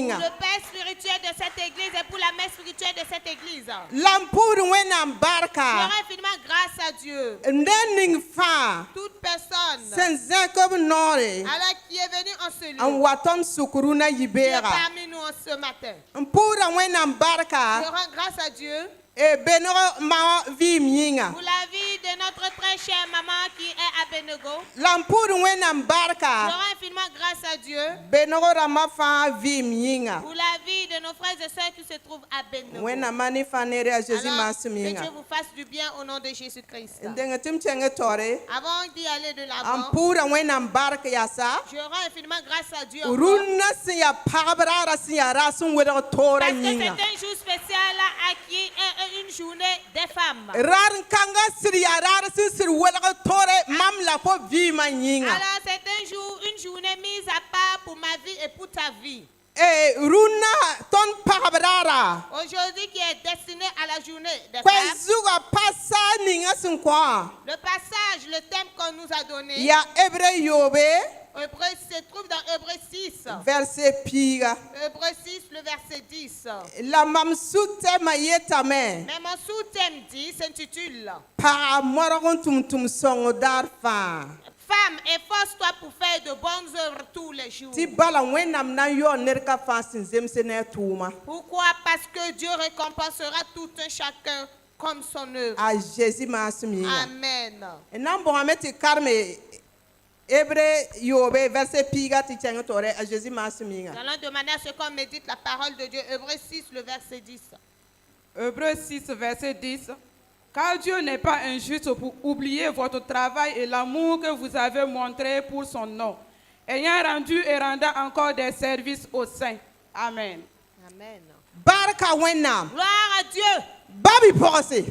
le père spirituel de cette église et pour la mère spirituelle de cette église. Lampur wena Je barka. rends infiniment grâce à Dieu. Ndening fa. Toute personne Sen Jacob Nore. alors qui est venue en ce lieu, An waton sukuruna qui est yibera. parmi nous en ce matin. Mpura wena Je barka. rends grâce à Dieu E benoro ma vim yinga. pour la vie de notre très chère maman qui est à Benego. Lampur wena Je barka. rends infiniment grâce à Dieu Benoro rama fa vim yinga. pour la vie de nos frères et sœurs qui se trouvent à Benego. Wena mani fanere a Jésus Alors, masum que Dieu yinga. vous fasse du bien au nom de Jésus-Christ. Ndenga timchenge tore. Avant d'y aller de l'avant, Ampura wena barka yasa. je rends infiniment grâce à Dieu encore, Runa siya pabrara siya rasun wera tora parce que c'est yinga. un jour spécial à qui une journée des femmes. Rar kanga siya rar sir wera tore mam la po vima yinga. Alors c'est un jour, une journée mise à part pour ma vie et pour ta vie. E runa ton pabrara. Aujourd'hui qui est destiné à la journée des Kwe femmes. zuga pasa ninga sinkwa. Le passage, le thème qu'on nous a donné, Ya Hébreu yobe Hébreu se trouve dans Hébreu 6. verset piga. Hébreu 6, le verset 10. La mamsute mayetame. Mais mon sous-thème dit, s'intitule Pa moragon tum songo dar fa. Femme, efforce-toi pour faire de bonnes œuvres tous les jours. Ti bala wenam na yo nerka fa sinzem sene tuma. Pourquoi? Parce que Dieu récompensera tout un chacun comme son œuvre. A Jésus masumi. Amen. Enam bon ameti karme Hébreu yobe verset piga ti chenga tore a Jésus masumi. Nous allons demander à ce qu'on médite la parole de Dieu. Hébreu 6, le verset 10. Hébreux 6, verset 10. Car Dieu n'est pas injuste pour oublier votre travail et l'amour que vous avez montré pour son nom, ayant rendu et rendant encore des services aux saints. Amen. Amen. Barka wenam. Gloire à Dieu. Babi pose.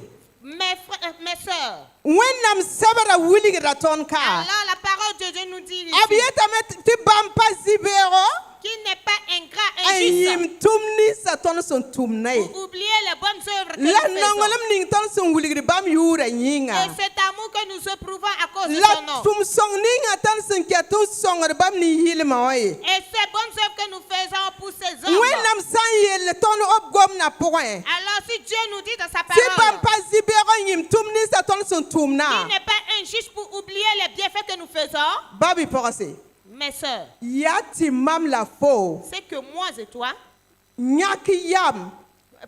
Mes frères, mes sœurs. Wenam sabara wili raton ka. Alors la parole de Dieu nous dit ici, Abieta met ti bampa zibero. qui n'est pas ingrat, injuste, Ayim tumni sa ton son tumnai. pour oublier les bonnes œuvres que La nous faisons. nangolam ning ton son wili bam yura Et yinga. cet amour que nous éprouvons à cause de son La nom. tum song ninga tan son kiatu song bam ni hilma oi. Et ces bonnes œuvres que nous faisons pour ces hommes. Wenam san yel ton ob gom na point. Alors si Dieu nous dit dans sa Ti parole bampa zibero yim tumni sa ton son tumna. qu'il n'est pas injuste pour oublier les bienfaits que nous faisons, Babi pose. mes sœurs, Yati mam la fo. c'est que moi et toi, Nyaki yam.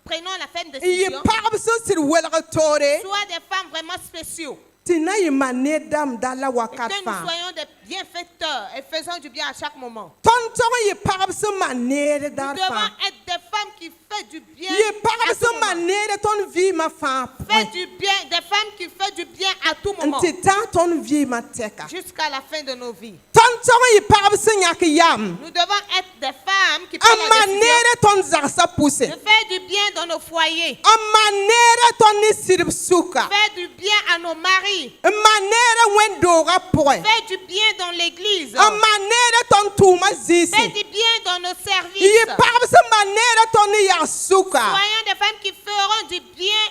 prenons la ferme Iye décision, parab so sir welga tore. soit des femmes vraiment spéciaux, Tina yimane dam dala et wakat que nous fa. soyons des bienfaiteurs et faisons du bien à chaque moment. Tonton ye parab so manere Nous dar devons fa. être des femmes qui font du bien Ye à parab tout so moment. manere ton vie ma fa. Fais du bien, des femmes qui font du bien à tout moment, Nti ta ton vie ma teka. jusqu'à la fin de nos vies. Tonton ye parab so nyaki yam. Nous devons être des femmes qui prennent la décision Amanere ton zarsa pousse. de faire du bien dans nos foyers, Amanere ton ni sirib suka. faire du bien à nos maris, Manere wen dora poe. faire du bien dans l'église, Amanere ton tuma faire zisi. du bien dans nos Ye services. parab so manere ton ni ya suka. Soyons des femmes qui feront du bien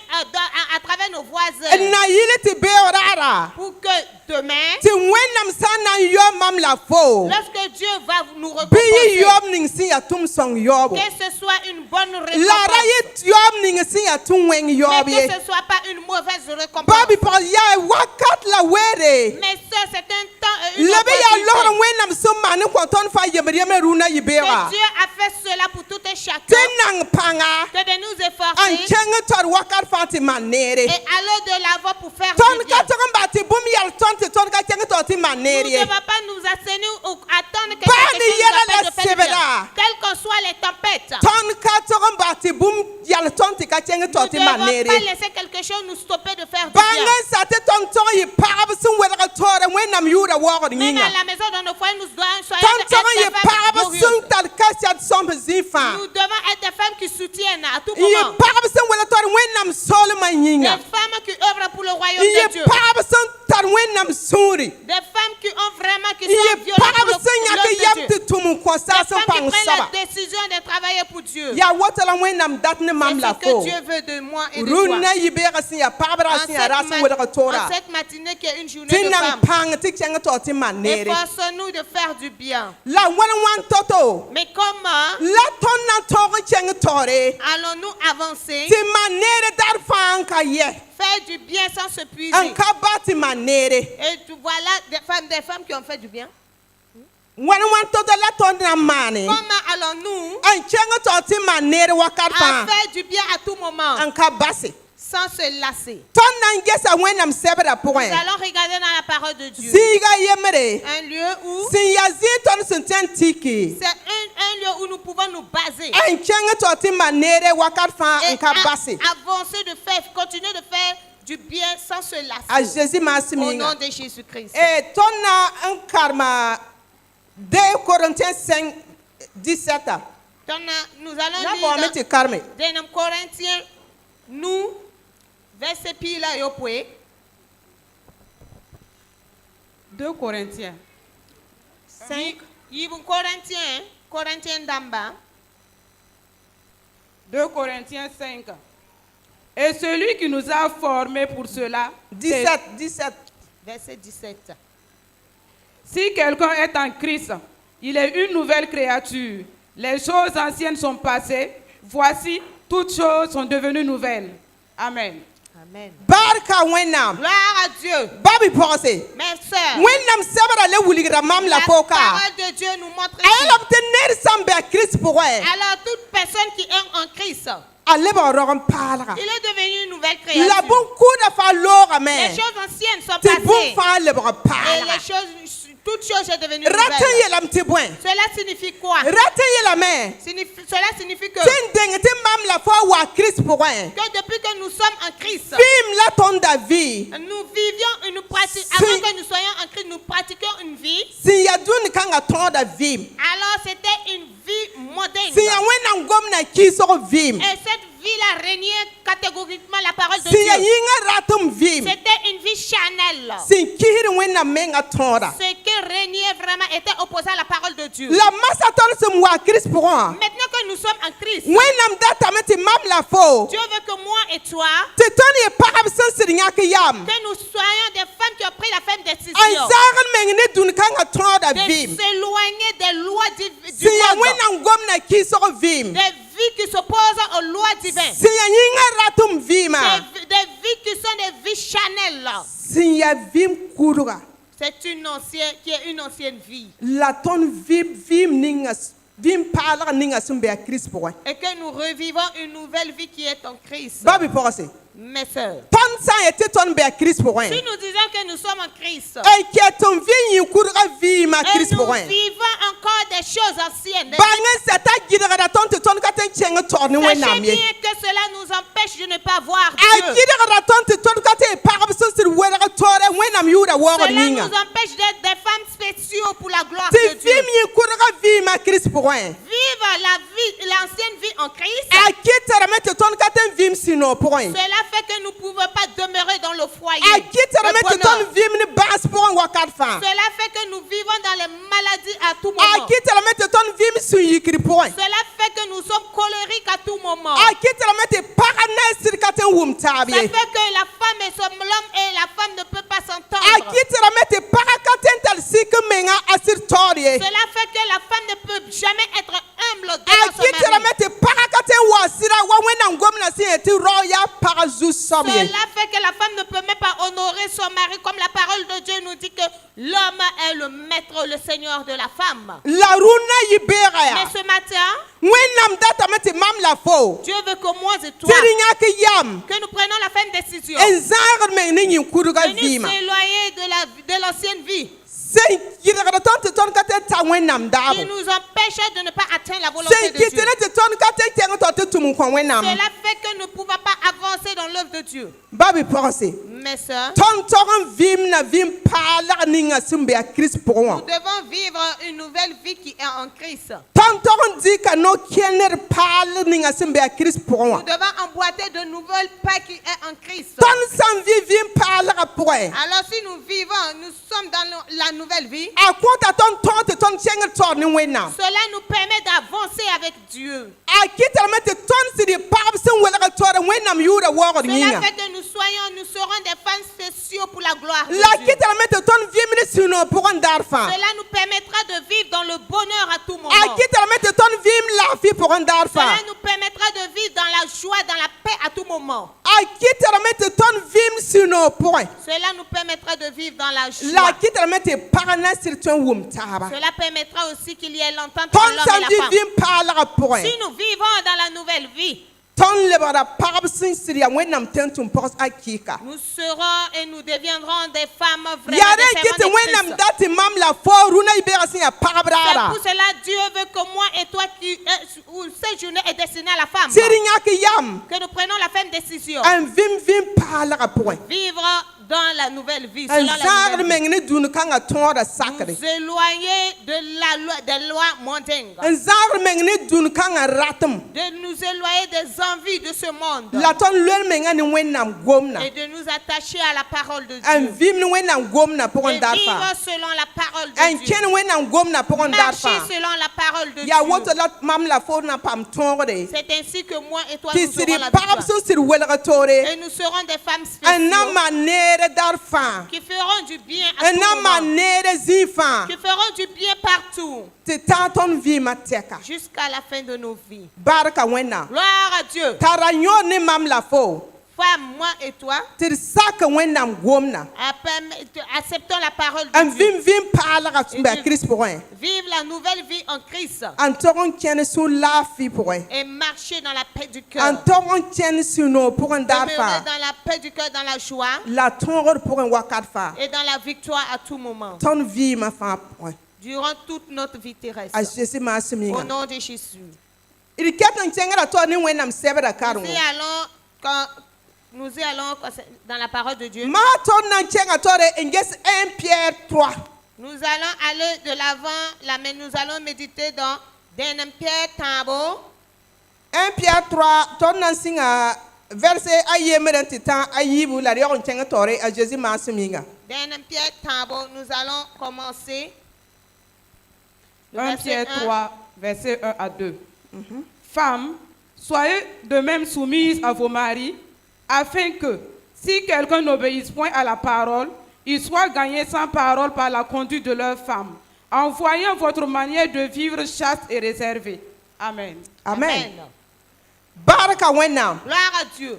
à travers nos voisins, Na yile ti beorara. pour que demain, Ti wenam sana yom mam la fo. lorsque Dieu va nous Bi récompenser, yom ning si ya tum song yobo. que ce soit une bonne Lara récompense, yit yom ning si ya tum weng mais yob que ye. ce soit pas une mauvaise récompense. Babi pa ya wakat la were. Mais ça, c'est un temps, une Lebe ya lor opportunité wenam so manu ko ton fa yebre yebre runa yibera. que Dieu a fait cela pour tout un chacun, Tenang panga. que de nous An efforcer chenge tor wakat fanti manere. et aller de l'avant pour faire Ton du bien. ka tonga bati bum yal ton ti ton ka chenge tor ti Nous ne manere. devons pas nous asseoir ou attendre que Bani quelque chose yela nous appelle la de faire du bien. sebera. Quelles qu'en soient les tempêtes, Ton ka tonga bati bum yal ton ti ka chenge nous tor ne ti devons pas manere. laisser quelque chose nous stopper de faire du Bangan bien. sate ton ton yi parab sun welga tore wenam yura wogor Même ninga. à la maison, dans nos foyers, nous devons Ton être ton yi des femmes parab glorieuses. sun tal kasyat som zifa. Nous devons être des femmes qui soutiennent à tout Yi moment. parab sun welga tore wenam solma Des yinga. femmes qui œuvrent pour le royaume Yi de Dieu. parab sun tar wẽnnaam sũuri Des femmes qui ont vraiment, qui n sont yɩ violentes pagb pour sẽn yãk l'œuvre yam de tɩ Dieu. tʋm n kõ Des saas n femmes qui pãng prennent soaba la décision de travailler pour Dieu. yaa woto la wẽnnaam dat ne mam C'est la ce que fo Dieu veut de moi et de rũn toi. na yɩ beega sẽn yaa pagb ra sẽn yaa ra sẽn wedg toora En cette matinée qui est une journée tɩ de nan femmes, pãng tɩ kẽng tɩ tɩ man neere efforçons-nous de faire du bien. la wãn to-to Mais comment la tõnd na tõog n kẽng taoore allons-nous avancer, tɩ man neere dar fãa n ka yɛ faire du bien sans se n puiser? ka ba tɩ man neere Et voilà des femmes qui ont fait du bien. wãn to-to la tõnd na n maane Comment allons-nous n kẽng taoor tɩ man neere wakat à fãa faire du bien à tout moment n ka base sans se lasser? tõnd na n gesa wẽnnaam sɛbda Nous pʋgẽ allons regarder dans la parole de Dieu. zĩiga yembre Un lieu où sẽn yaa zĩig tõnd sẽn tõe n tɩke c'est un lieu où nous pouvons nous baser n kẽng taoor tɩ man neere wakat fãa et n ka base avancer de faire, continuer de faire du bien sans se a lasser. Jésus maasem Au yĩnga nom de Jésus-Christ. tõnd na n karema 2 Corinthiens 5 17 Nous allons na lire baoome dans tɩ karme 2 Corinthiens, nous, verset pile yo poe. 2 Corinthiens. 5. Corinthiens d'Amba. 2 Corinthiens 5. Et celui qui nous a formés pour cela, 17 Verset 17. si quelqu'un est en Christ, il est une nouvelle créature. Les choses anciennes sont passées. Voici, toutes choses sont devenues nouvelles. Amen. Amen. barka wẽnnaam Gloire à Dieu. ba bɩ pɔgse Mes sœurs, wẽnnaam sɛbra le wilgra mam la la fo ka parole de Dieu nous montre a ici. yeelame tɩ ned sãn bɩ a kirist pʋgẽ Alors toute personne qui est en Christ, a lebg n rog n paalga il est devenu une nouvelle la créature. bõn-kʋʋda fãa loogame Les choses anciennes sont tɩ bũmb passées fãa lebg et paalga les choses, toutes choses sont devenues rat n nouvelles. yeelame tɩ bõe Cela signifie quoi? rat n yeelame Cela signifie que tɩ n deng tɩ mam la fo a wa kirist pʋgẽ depuis que nous sommes en Christ, vɩɩm la tõnd da vɩ nous vivions une pratique. Si- Avant que nous soyons en Christ, nous pratiquions une vie. sẽn ya dũnd kãngã tõoda vɩɩm Alors c'était une vie moderne. sẽn ya wẽnnaam gomdã kɩɩsg vɩɩm Et cette vie-là régnait catégoriquement la parole de sẽn ya Dieu. yĩngã ratm vɩɩm C'était une vie charnelle. sẽn kisd wẽnnaam menga tõoda Ce qui régnait vraiment était opposé à la parole de Dieu. la masa tõnd sẽn wa kirist pʋgẽ Maintenant que nous sommes en Christ, wẽnnaam datame tɩ mam la fo Dieu veut que moi et toi, tɩ tõnd yɩ pagb sẽn sɩd yãk yam que nous soyons des femmes qui ont pris la ferme n décision zaag n meng ne dũn kãngã tõoda de vɩɩm s'éloigner des lois du sẽn ya monde, wẽnnaam gomdã kɩɩsg vɩɩm des vies qui s'opposent aux lois divines, sẽn ya yĩngã ratm vɩɩmã des vies qui sont des vies charnelles. sẽn ya vɩɩm kudga C'est une ancienne vie. la tõnd vɩɩm paalg ninga sẽn be a kirist pʋgẽ Et que nous revivons une nouvelle vie qui est en Christ. ba bɩ pɔgse Mes sœurs, tõnd sã n yetɩ tõnd be a kirist si pʋgẽ nous disons que nous sommes en Christ, n ket n vɩ yĩ kudga vɩɩmã et kirist nous pʋgẽ vivons encore des choses anciennes, bãng n sɛ t'a gɩdgda tõnd tɩ tõnd ka tõe n kẽng tɔg ne sachez wẽnnaam ye bien que cela nous empêche de ne pas voir a Dieu. gɩdgda tõnd tɩ tõnd ka tɩ pagb sẽn sɩd welg toore wẽnnaam yʋʋda waoogd Cela yĩnga nous empêche d'être des femmes spéciaux pour la gloire tɩ de Dieu. vɩɩm yĩ kudga vɩɩmã kirist pʋgẽ Vive l'ancienne vie en Christ. a kɩtdame tɩ tõnd ka tõe n vɩɩm sũ-noog pʋgẽ Cela fait que nous ne pouvons pas demeurer dans le foyer. a kɩtdame le tɩ bonheur. tõnd vɩɩm ne baas pʋgẽ wakat fãa Cela fait que nous vivons dans les maladies à tout a moment. kɩtdame tɩ tõnd vɩɩm sũ-yikri pʋgẽ Cela fait que nous sommes colériques à tout moment. a kɩtdame tɩ pagã na n sɩd ka tõe n wʋm taab Ça ye fait que la femme et l'homme et la femme ne peuvent pas a s'entendre. kɩtdame tɩ pagã ka tõe n tall sɩk n menga a sɩd taoor ye Cela fait que la femme ne peut jamais être humble a devant son kɩtdame mari. tɩ pagã ka tõe n wa sɩda wa wẽnnaam gomdã sẽn yetɩ rao yaa pagã zu-soab ye Cela fait que la femme ne peut même pas honorer son mari comme la parole de Dieu nous dit que l'homme est le maître, le seigneur de la femme. la rũnnã yɩ beega Mais yaa ce matin, wẽnnaam datame tɩ mam la fo Dieu veut que moi et toi, tɩ d yãk yam que nous prenions la ferme décision n zãagd meng ne yĩn kudga de nous vɩɩmã éloigner de l'ancienne vie sẽn yɩdgd tõnd tɩ tõnd ka tõe n ta wẽnnaam qui daabo nous empêche de ne pas atteindre la volonté sẽn de Dieu. kɩtd tɩ tõnd ka tõe n kẽng tɩ d tʋm n kõ wẽnnaam Cela fait que nous ne pouvons pas avancer dans selon l'œuvre de Dieu. Babi pɔgɔse. Mes sœurs, Tɔn tɔgɔn vim na vim paala ninga simbe a Christ nous pɔgɔn. devons vivre une nouvelle vie qui est en Christ. Tɔn tɔgɔn di ka no kiener paala ninga simbe a Christ Nous pɔgɔn. devons emboîter de nouvelles pas qui est en Christ. Tɔn san vim paala ka pɔgɔn. Alors si nous vivons, nous sommes dans la nouvelle vie, A kɔta tɔn tɔn te tɔn tiɛŋɛ tɔr ni wɛnam. cela nous permet d'avancer avec Dieu. A kitarama te tɔn siri paɣaba sin wɛlɛga tɔr wɛnam yuura wɔɔgɔ Cela yinga. fait que nous serons des fans spéciaux pour la gloire de La Dieu. kitarama te tɔn vimini sino pɔgɔn dar fan. Cela nous permettra de vivre dans le bonheur à tout moment. A kitarama te tɔn vim laafi pɔgɔn dar Cela fan. nous permettra de vivre dans la joie, dans la paix à tout moment. A kitarama te tɔn vim sino pɔgɔn. Cela nous permettra de vivre dans la joie. La kitarama te pagana siri tɔn wum taaba. Cela permettra aussi qu'il y ait l'entente entre Tɔn l'homme san et di la femme. vim paalaga pɔgɔn. Si nous vivons dans la nouvelle vie, Tɔn lebara paɣaba sin siri a wɛnam tɛn tun pɔgɔs a kiika. nous serons et nous deviendrons des femmes vraiment Yare des kiti servantes de wɛnam Christ. dati mam la fɔ runa ibɛga sin a paɣaba C'est raara. pour cela Dieu veut que moi et toi, où cette journée est destinée à la femme, Siri nyaki yam. que nous prenons la ferme décision. An vim paalaga pɔgɔn. Vivre dans la nouvelle vie, An selon la zaagre nouvelle vie. mɛŋni duni kan ka tõɔda sakre. Nous éloigner de la loi, des lois mondaines, An zaagre mɛŋni duni kan ka ratem. de nous éloigner des envies de ce monde La tõnd loel mɛŋa ni wɛnam gomna. et de nous attacher à la parole de An Dieu. vim ni wɛnam gomna Et pɔgɔn dar vivre fa. selon la parole An de Dieu. kẽn wɛnam gomna pɔgɔn dar Marcher fa. selon la parole de Ya Dieu. woto la mam la fo na pam tõogde. C'est ainsi que moi et toi Tɩ nous siri aurons la pagb victoire. sẽn sɩd welg toore. Et nous serons des femmes N na spéciales maan neere dar fãa. qui feront du bien à N tout na maan moment, neere zĩig fãa. qui feront du bien partout Tɩ taa tõnd vɩɩmã tɛka. jusqu'à la fin de nos vies. Barka wẽnnaam. Gloire à Dieu. Tara yõod ne mam la fo. Femme, moi et toi, Tɩ d sak wẽnnaam gomna. acceptons la parole N de Dieu. vɩm paalga sẽn bɩ a Kirist pʋgẽ. Vivre la nouvelle vie en Christ N tog n kẽnd sũ laafɩ pʋgẽ. et marcher dans la paix du N cœur. tog n kẽnd sũ-noog pʋgẽ daar Demeurer fãa. dans la paix du cœur, dans la joie La tõogd pʋgẽ wakat fãa. et dans la victoire à tout moment, Tõnd vɩɩmã fãa pʋgẽ. durant toute notre vie terrestre. A Zeezi maasem Au yĩnga. nom de Jésus. D ket n kẽngra tɔ ne wẽnnaam sɛbda karengõ. Nous y allons dans la parole de Dieu. Maa tõnd na n kẽnga tɔre n ges 1 Pierre 3. Nous allons aller de l'avant, là, mais nous allons méditer dans 1 Pierre Tabo, 1 Pierre 3 tõnd na n sɩnga verset a yembr n tɩ tã a yiibu la d yaoog n kẽng taoore a Zeezi maasem yĩnga. 1 Pierre Tabo, nous allons commencer. le 1 verset Pierre 1. 3, verset 1 à 2. Femmes, soyez de même soumises à vos maris, afin que, si quelqu'un n'obéisse point à la parole, il soit gagné sans parole par la conduite de leur femme, en voyant votre manière de vivre chaste et réservée. Amen. Amen. Barka wẽnnaam. Gloire à Dieu.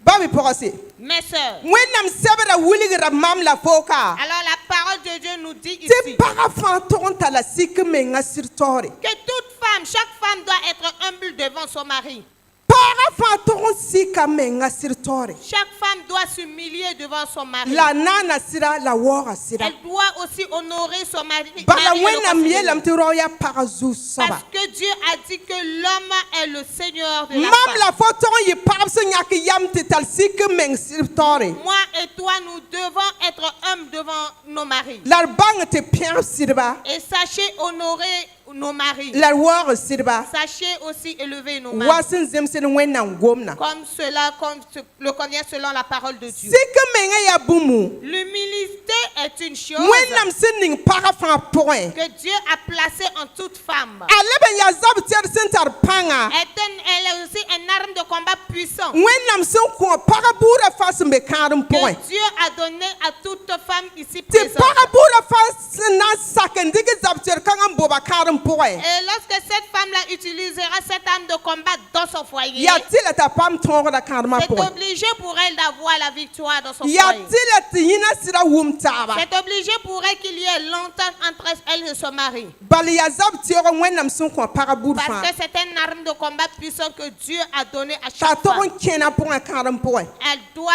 Ba bɩ pɔgse. Mes sœurs, Wẽnnaam sɛbda wilgra mam la fo ka. alors la parole de Dieu nous dit Tɩ ici pagã fãa tog n tala sik menga sɩd taoore. que toute femme, chaque femme doit être humble devant son mari. Pagã fãa tog n sika menga sɩd taoore. Chaque femme doit s'humilier devant son mari. La naana sɩda la waooga sɩda. Elle doit aussi honorer son mari. Bala mari et le wẽnnaam considérer. yeelame tɩ rao yaa pagã zu-soaba. Parce que Dieu a dit que l'homme est le Seigneur de la Mam femme. la fo tog n yɩ pagb sẽn yãk yam tɩ tall sik meng sɩd taoore. Moi et toi, nous devons être humbles devant nos maris. La d bãng tɩ pẽg sɩdba. Et sachez honorer nos maris. La d waoog sɩdba. Sachez aussi élever nos Wa maris. sẽn zemsd wẽnnaam gomna. Comme cela, comme le convient selon la parole de Dieu. Sik menga yaa bũmbu. L'humilité est une chose Wẽnnaam sẽn ning pagã fãa pʋgẽ. que Dieu a placée en toute femme. A leb n yaa zab tɛd sẽn tar pãnga. Elle est aussi une arme de combat puissant Wẽnnaam sẽn kõ pagã buudã fãa sẽn be kãadem pʋgẽ. que Dieu a donné à toute femme ici Tɩ présente. pagã buudã fãa sẽn na n sak n dɩk zab tɛd kãngã n boba kãadem pʋgẽ. Et lorsque cette femme-là utilisera cette arme de combat dans son foyer, Yaa tɩ la t'a paam tõogda kãademã c'est pʋgẽ. obligé pour elle d'avoir la victoire dans son Yaa foyer. tɩ la tɩ yĩna sɩda wʋm taaba. C'est obligé pour elle qu'il y ait l'entente entre elle et son mari. Bal yaa zab tɩoog wẽnnaam sẽn kõ pagã buud Parce fãa. que c'est une arme de combat puissant que Dieu a donné à T'a chaque tog femme. n kẽna pʋgẽ kãadem pʋgẽ. Elle doit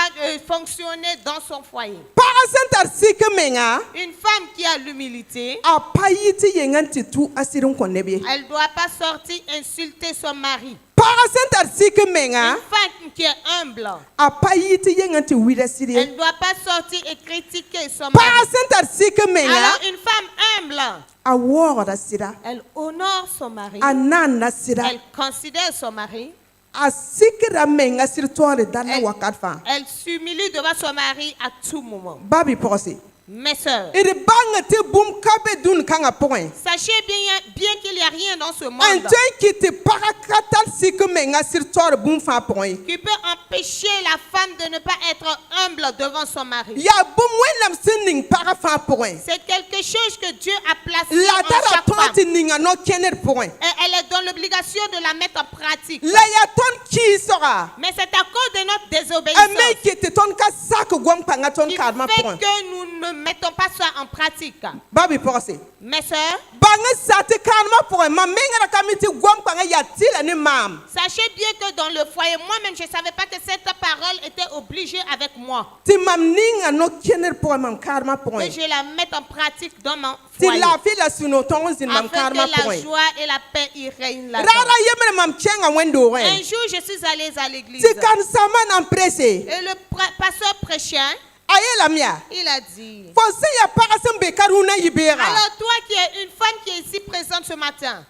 fonctionner dans son foyer. Pagã sẽn tar sik menga. Une femme qui a l'humilité, A pa yɩ tɩ yeng n tɩ tu a sɩd n kõ neb ye. elle ne doit pas sortir insulter son mari. Pagã paɣa sẽn tar sɩk menga Une femme qui est humble, a pa yɩ tɩ yeng n tɩ wɩda sɩd ye elle ne doit pas sortir et critiquer son paɣa mari. sẽn tar sɩk menga Alors une femme humble, a waoogda sɩda elle honore son mari, a naanda sɩda elle considère son mari, a sɩkda menga sɩd toore dalla Elle- wakat fãa elle s'humilie devant son mari à tout moment. ba bɩ pɔgse Mes sœurs, d bãng tɩ bũmb ka be dũn kãngã pʋgẽ sachez bien qu'il n'y a rien dans ce n monde tõe n kɩt tɩ pagã ka tar sɩk menga sɩd toor bũmb fãa pʋgẽ ye qui peut empêcher la femme de ne pas être humble devant son mari. yaa bũmb wẽnnaam sẽn ning pagã fãa pʋgẽ C'est quelque chose que Dieu a placé la en tara chaque tõog femme. tɩ ninga no-kẽned pʋgẽ Et elle est dans l'obligation de la mettre en pratique. la yaa tõnd kɩɩsga Mais c'est à cause de notre a me désobéissance kɩt tɩ tõnd ka sak goam pãngã tõnd qui karemã fait pʋgẽ que nous ne mettons pas ça en pratique. ba bɩ pɔgse Mes sœurs, bãng n sa tɩ karemã pʋgẽ mam mengã ka mi tɩ goam pãngã yaa tɩla ne maam sachez bien que dans le foyer, moi-même, je ne savais pas que cette parole était obligée avec moi. tɩ mam ninga no-kẽned pʋgẽ mam karemã Que pʋgẽ je la mette en pratique dans mon tɩ foyer. laafɩ la sũ-no tõng n zĩnd mam Afin karemã que la pʋgẽ joie et la paix y règnent là-dedans. rara yembre mam kẽngã Un wẽndoogẽ jour, je suis allée à l'église. tɩ karen-sãmbã na n prese Et le pasteur prêchant, a yeelame yaa il a dit, fo sẽn yaa pagã sẽn be ka rũnã yɩ-beega alors toi qui es une femme qui est ici présente ce matin,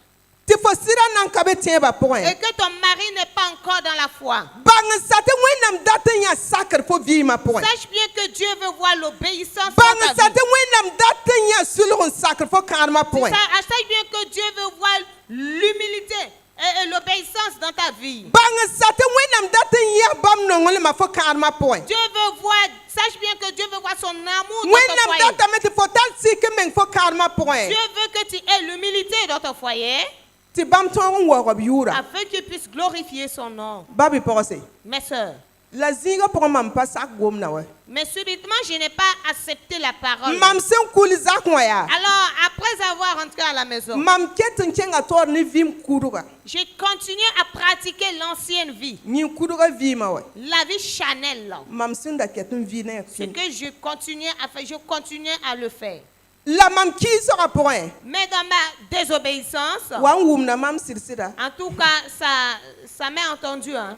tɩ fo sɩda nan ka be tẽebã et pʋgẽ que ton mari n'est pas encore dans la foi, bãng n sa tɩ wẽnnaam dat n yã sakr fo vɩɩmã pʋgẽ sache bien que Dieu veut voir l'obéissance bãng dans n ta sa vie. tɩ wẽnnaam dat n yã sulg n sakr fo kãadmã pʋgẽ Sache bien que Dieu veut voir l'humilité et l'obéissance dans ta vie. bãng n sa tɩ wẽnnaam dat n yã bãmb nonglmã fo kãadmã pʋgẽ Dieu veut voir, sache bien que Dieu veut voir son amour dans ton wẽnnaam foyer. datame tɩ fo tar sɩk meng fo kãadmã pʋgẽ Dieu veut que tu aies l'humilité dans ton foyer tɩ bãmb tõog n waoog b yʋʋra afin qu'il puisse glorifier son nom. ba bɩ pɔgse Mes sœurs, la zĩigã pʋgẽ mam pa sak gomda wa mais subitement, je n'ai pas accepté la parole. mam sẽn kul zak wã yaa Alors, après avoir rentré à la maison, mam ket n kẽnga taoor ne vɩɩm kudga j'ai continué à pratiquer l'ancienne vie, yĩn-kudga vɩɩmã wa la vie Chanel. mam sẽn da ket n vɩ ne Ce que je continuais à faire, je continuais à le faire. la mam kɩɩsgã pʋgẽ Mais dans ma désobéissance, wa n wʋmda mam sɩd-sɩda en tout cas, ça m'est entendu. Hein.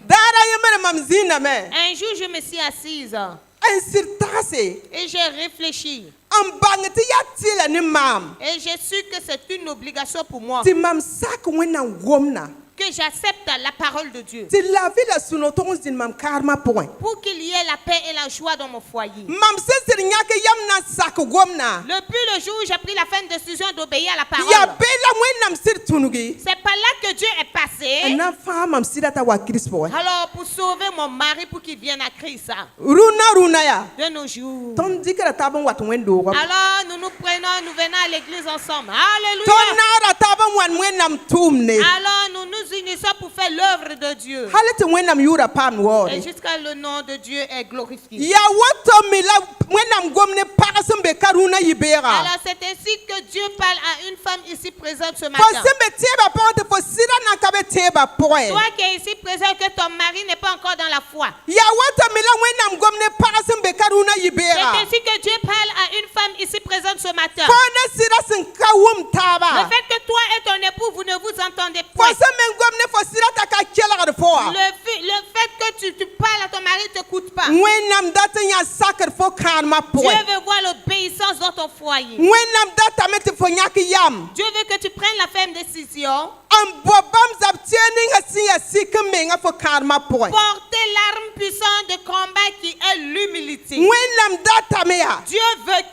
daara yembr mam zĩndame Un jour, je me suis assise n sɩd tagse et j'ai réfléchi. n bãng tɩ yaa tɩla ne maam Et j'ai su que c'est une obligation pour moi tɩ mam sak wẽnnaam gomna que j'accepte la parole de Dieu tɩ laafɩ la sũ-no tʋg n zĩnd mam karemã pʋgẽ pour qu'il y ait la paix et la joie dans mon foyer. mam sẽn sɩd yãk yam na n sak gomna Depuis le jour où j'ai pris la ferme décision d'obéir à la parole, yaa be la wẽnnaam sɩd tũnugi c'est par là que Dieu est passé. n na fãa mam sɩda t'a wa kirist pʋgẽ Alors, pour sauver mon mari, pour qu'il vienne à Christ, rũnã yaa de nos jours. tõnd dɩkra tab n wat wẽn-doogã Alors, nous nous prenons, nous venons à l'église ensemble. tõnd Alléluia. naara tab n wan wẽnnaam tʋʋmne Alors, nous nous unissons pour faire l'œuvre de Dieu. hal tɩ wẽnnaam yʋʋra paam Et waoore jusqu'à le nom de Dieu est glorifié. yaa woto me la wẽnnaam gom ne pag sẽn be ka rũnã yɩ-beega Alors, c'est ainsi que Dieu parle à une femme ici présente ce fo matin. sẽn be tẽebã pʋgẽ tɩ fo sɩda na ka be tẽebã pʋgẽ Toi qui es ici présent, que ton mari n'est pas encore dans la foi. yaa woto me la wẽnnaam gom ne pag sẽn be ka rũnã C'est yɩ-beega ainsi que Dieu parle à une femme ici présente ce matin. fo ne sɩda sẽn ka wʋm Le taaba fait que toi et ton époux, vous ne vous entendez fo pas. sẽn me n gom ne fo sɩda t'a ka kelgd fo wa Le fait que tu parles à ton mari ne t'écoute pas. wẽnnaam dat n yã sakd fo kãadmã Dieu pʋgẽ veut voir l'obéissance dans ton foyer. wẽnnaam datame tɩ fo yãk yam Dieu veut que tu prennes la ferme décision. n bo bãmb zab tẽeg ninga sẽn yaa sɩk n menga fo kãadmã pʋgẽ Porter l'arme puissante de combat qui est l'humilité. wẽnnaam datame yaa Dieu veut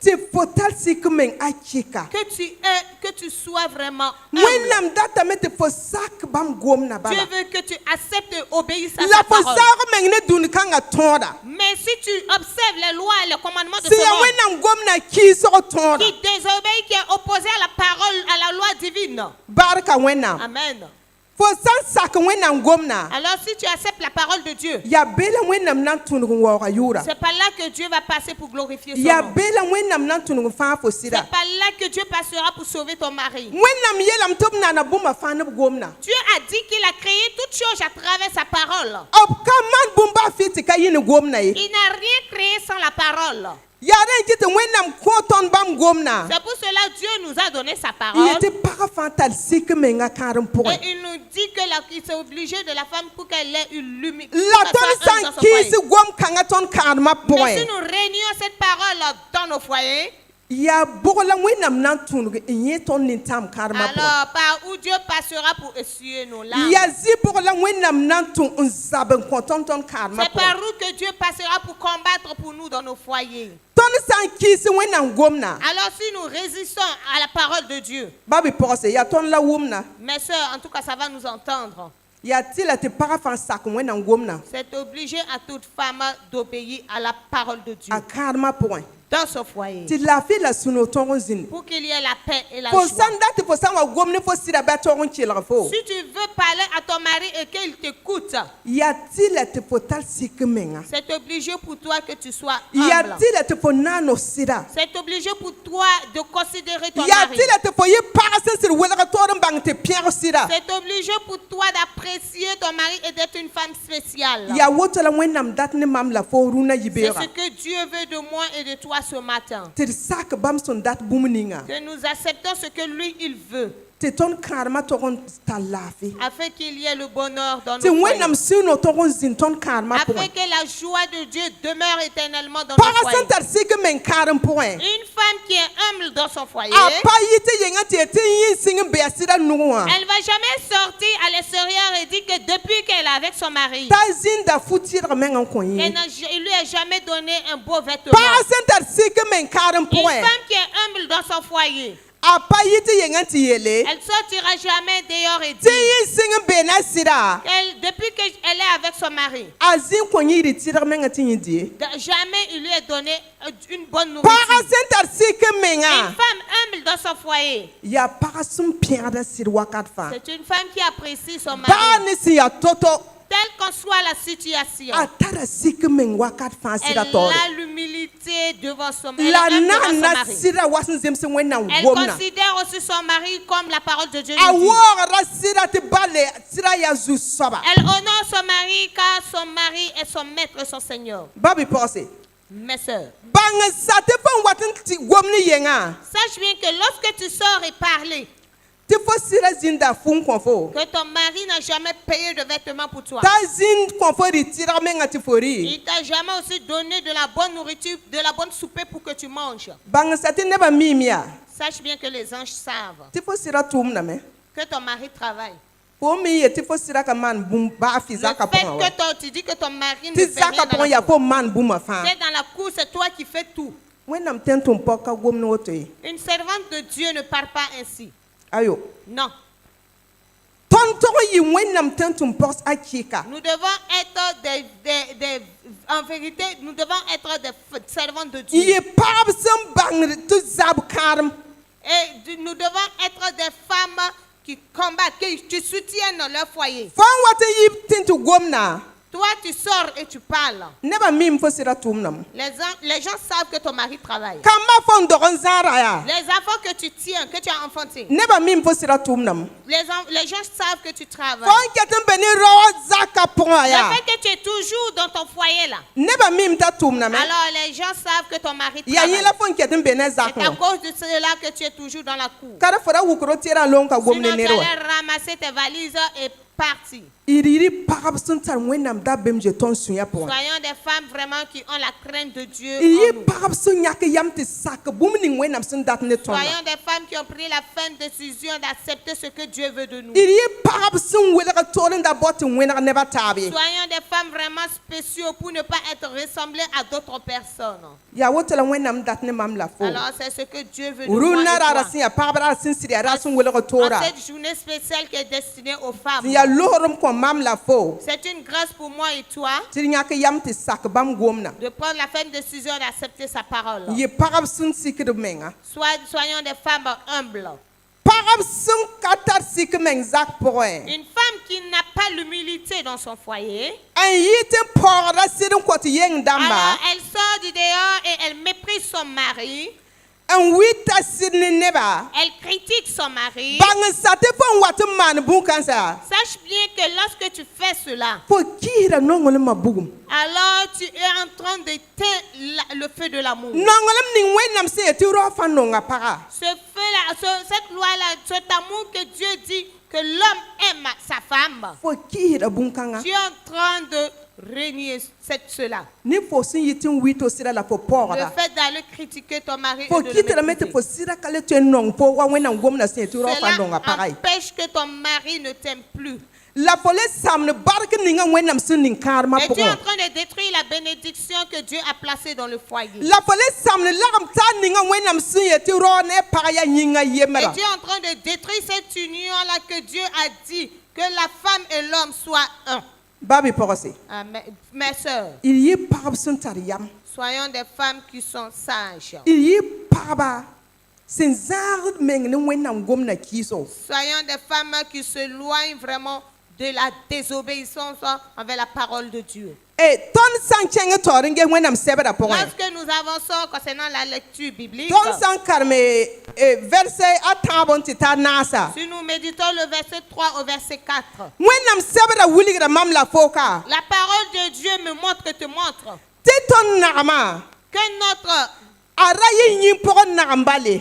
tɩ fo tar sɩk n meng a kɩka que tu sois vraiment humble. wẽnnaam datame tɩ fo sak bãmb gomna Dieu bala veut que tu acceptes et obéisses à la sa fo parole. zaag meng ne dũni-kãngã tõoda Mais si tu observes les lois et les commandements de sẽn ce yaa monde, wẽnnaam gomna kɩɩsg tõoda qui désobéit, qui est opposé à la parole, à la loi divine. barka wẽnnaam Amen. fo sãn sak wẽnnaam gomna Alors si tu acceptes la parole de Dieu, yaa be la wẽnnaam na n tõneg n waooga yʋʋra c'est par là que Dieu va passer pour glorifier son yaa nom. be la wẽnnaam na n tõneg n fãa fo C'est sɩda par là que Dieu passera pour sauver ton mari. wẽnnaam yeelame tɩ b nana bũmba fãa ne b gomna Dieu a dit qu'il a créé toutes choses à travers sa parole. b ka maan bũmba a fɩ tɩ ka yɩ ne gomna ye Il n'a rien créé sans la parole. Yaren qui te wennam konton bam gomna. C'est pour cela que Dieu nous a donné sa Il parole. était parafantal sik menga karam point. Et il nous dit qu'il s'est obligé de la femme pour qu'elle ait une lumière. La ton san kisi gom kangaton karma Mais point. si nous réunions cette parole dans nos foyers, Ya bogola wennam nan tunuge inye ton nintam karma point. alors par où Dieu passera pour essuyer nos larmes. Ya zi bogola wennam nan tun unsaben konton ton karma C'est point. par où que Dieu passera pour combattre pour nous dans nos foyers. Ton san kisi wennam gomna. Alors si nous résistons à la parole de Dieu, Babi pose ya ton la wumna. mes sœurs, en tout cas ça va nous entendre. Ya tila te parafan sak wennam gomna. C'est obligé à toute femme d'obéir à la parole de Dieu A karma point. dans son foyer. Ti la fi la suno ton zin. Pour qu'il y ait la paix et la Fo joie. sanda te fo sanwa gomne fo sira ba ton chilra fo. Si tu veux parler à ton mari et qu'il t'écoute, Ya tila te fo tal sik menga. c'est obligé pour toi que tu sois Ya humble. tila te fo nano sira. C'est obligé pour toi de considérer ton Ya mari. tila te fo ye parasen sir wela toren bang te pierre sira. C'est obligé pour toi d'apprécier ton mari et d'être une femme spéciale. Ya wotola wennam dat ne mam la fo runa C'est yibera. ce que Dieu veut de moi et de toi ce matin. Te sak bam son dat bumninga. Que nous acceptons ce que lui, il veut. Te ton karma toron talafi. Afin qu'il y ait le bonheur dans Te nos wennam foyers. suno toron zin ton karma Afin point. que la joie de Dieu demeure éternellement dans nos Parasen foyers. tar sik men karam point. Une femme qui est humble dans son foyer, Apa yite yenga te te yin sing be asira nuwa. elle ne va jamais sortir à l'extérieur et dire que depuis qu'elle est avec son mari, Ta zin da futir men en koyi. il lui a jamais donné un beau vêtement. Parasen tar sik men karam Une point. femme qui est humble dans son foyer, Apa yite yenga te yele. elle sortira jamais dehors et Te dire yin sing be na sira. depuis qu'elle est avec son mari, Azin koyi ritira men te yindi. jamais il lui a donné une bonne nourriture. Parasen tar sik Une menga. femme humble dans son foyer, Ya parasum pierre sir wakat fa. c'est une femme qui apprécie son mari, Ba ni si ya toto. telle qu'en soit la situation. Atara sik men wakat fa Elle sira tore. a l'humilité devant son mari. La Elle est humble devant son na mari. sira wasin zem se wena Elle gomna. considère aussi son mari comme la parole de Dieu nous dit. Awora sira te bale sira ya zu soba. Elle honore son mari car son mari est son maître et son Seigneur. Babi pose. Mes sœurs, Bang sa te fon watin ti gomni yenga. sache bien que lorsque tu sors et parles, Te fo sira zinda fun konfo. que ton mari n'a jamais payé de vêtements pour toi. Ta zin konfo ritira menga ti fori. Il t'a jamais aussi donné de la bonne nourriture, de la bonne soupe pour que tu manges. Bang sa te neba mimia. Sache bien que les anges savent Te fo sira tum na me. que ton mari travaille. Po mi ye te fo sira ka man bum ba fi Le zaka fait pon. que tu dis que ton mari ne Ti fait rien zaka dans pon la ya cour. po man bum fa. C'est dans la cour, c'est toi qui fais tout. Wenam tentum poka gomni wotoy. Une servante de Dieu ne parle pas ainsi. Ayo. Non. Ton toro yi wenam tentum pos akika. Nous devons être en vérité, nous devons être des servantes de Dieu. Iye pab sem bang tu zab karm. Et nous devons être des femmes qui combattent, qui soutiennent leur foyer. Fan wate yi tintu gomna. Toi, tu sors et tu parles. Neba mim fo sira tumnam. Les gens savent que ton mari travaille. Kama fon dogon zara ya. Les enfants que tu tiens, que tu as enfantés, Neba mim fo sira tumnam. les gens savent que tu travailles. Fon ketem beni ro zaka pon ya. Le fait que tu es toujours dans ton foyer là, Neba mim ta tumnam. alors les gens savent que ton mari Ya travaille. yila fon ketem bene C'est à zakon. cause de cela que tu es toujours dans la cour. Kara fora wukro tira lon ka Sinon, gomne tu nero. allais ramasser tes valises et partir. Iriri pab sun tar wenam da bem je ton sunya pon. Soyons des femmes vraiment qui ont la crainte de Dieu. Iye en nous. pab sun yak yam te sak bumni wenam sun dat ne ton. Soyons des femmes qui ont pris la ferme décision d'accepter ce que Dieu veut de nous. Iriye pab sun wela ka toren da bot wena neba tabi. Soyons des femmes vraiment spéciaux pour ne pas être ressemblées à d'autres personnes. Ya wotela wenam dat ne mam la fo. Alors c'est ce que Dieu veut de moi Uruna et rara toi. sin ya pab rara sin siri ara sun wela ka tora. En cette journée spéciale qui est destinée aux femmes. Ya lohorum ko mam la fo. C'est une grâce pour moi et toi Tiri yak yam te sak bam gomna. de prendre la ferme décision d'accepter sa parole. Ye pab sun sikir menga. Soyons des femmes humbles. Pab sun katar sik meng zak poe. Une femme qui n'a pas l'humilité dans son foyer, An yite pora sirin ko ti yeng damba. alors elle sort du dehors et elle méprise son mari. en wita sidni neba Elle critique son mari. bang sate fo wat man bun kansa Sache bien que lorsque tu fais cela, fo kira nongol ma bugum alors tu es en train d'éteindre le feu de l'amour. nongolam ning wenam se ti ro fa nonga para Ce feu-là, cette loi-là, cet amour que Dieu dit que l'homme aime sa femme, fo kira bun kanga tu es en train de régner cela. ni fo sin yitin wito sira la fo Le porda fait d'aller critiquer ton mari fo et de kitara le mete mépriser, fo sira kale tu nong fo wa wenam gomna se ti ro fa nonga cela para empêche que ton mari ne t'aime plus. la fole samne barke ninga wenam sin ning karma Et tu es en poko train de détruire la bénédiction que Dieu a placée dans le foyer. la fole samne lagam ta ninga wenam sin ye ti ro ne para ya nyinga Et yemera tu es en train de détruire cette union-là que Dieu a dit que la femme et l'homme soient un. babi pokose Amen. Mes sœurs, il yi pagab sun tariyam soyons des femmes qui sont sages. il yi pagaba sin zar meng ni wenam gomna kiso Soyons des femmes qui s'éloignent vraiment de la désobéissance envers la parole de Dieu. e ton san chenge toringe wenam sebera pokon Lorsque nous avançons concernant la lecture biblique, ton san karme verset atabon ti ta nasa si nous méditons le verset 3 au verset 4, wenam sebera wuligra mam la foka la parole de Dieu me montre que te montre ti ton nagama que notre arayi yin pokon nagambale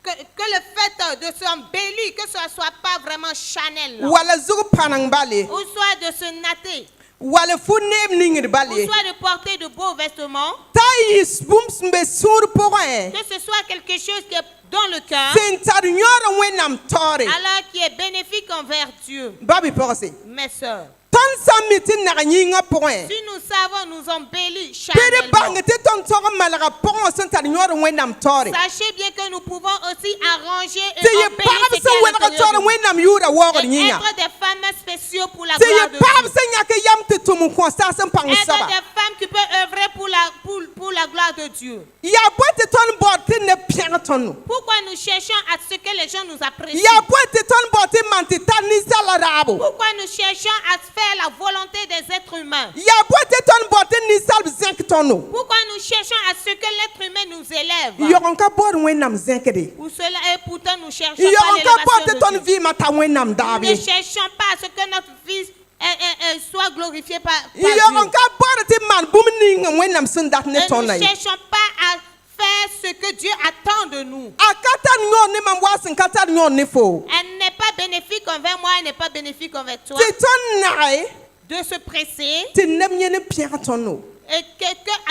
que le fait de s'embellir, que ce ne soit pas vraiment Chanel, wala zugu panang bale ou soit de se natter, wala fu neb ningir ou bale soit de porter de beaux vêtements, ta yi bum be sur pokon que ce soit quelque chose qui est dans le cœur, sin tar nyoro wenam tore alors qui est bénéfique envers Dieu. babi pokose Mes sœurs, ton san miti naga nyinga pokon si nous savons nous embellir pere charnellement, bange te ton toro malaga pokon sin tar nyoro wenam tore sachez bien que nous pouvons aussi arranger et te ye embellir pagab ce qui sin est à wenaka l'intérieur de tore nous. wenam yura wogo Et nyinya être des femmes spéciaux pour la te ye gloire de pagab Dieu. sin nyaka yam te tumu ko sa sin pang Être saba des femmes qui peuvent œuvrer pour la gloire de Dieu. ya bote ton borte ne pianga tonu Pourquoi nous cherchons à ce que les gens nous apprécient? ya bote ton borte manti tani sala rabo Pourquoi nous cherchons à faire la volonté des êtres humains? ya bote ton borte ni sal zinc tonu Pourquoi nous cherchons à ce que l'être humain nous élève? yogon ka bor wenam zinkede Pour cela, et pourtant nous cherchons pas yogon ka bote l'élévation ton de Dieu. vi mata wenam Nous dabi ne cherchons pas à ce que notre fils soit glorifié par Dieu. yogon ka borte man bum ninga wenam sin dat ne Et nous tona ne cherchons pas à faire ce que Dieu attend de nous. akata nyon ne mam wasin kata nyon ne fo Elle n'est pas bénéfique envers moi, elle n'est pas bénéfique envers toi. ti ton nae De se presser ti nem nyene pianga tonu et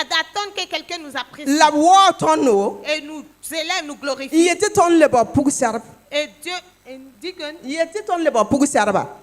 d'attendre que quelqu'un nous apprécie la wo tonu et nous élève, nous glorifie. yete ton le ba pug sarb Et Dieu dit que, yete ton le ba pug sarba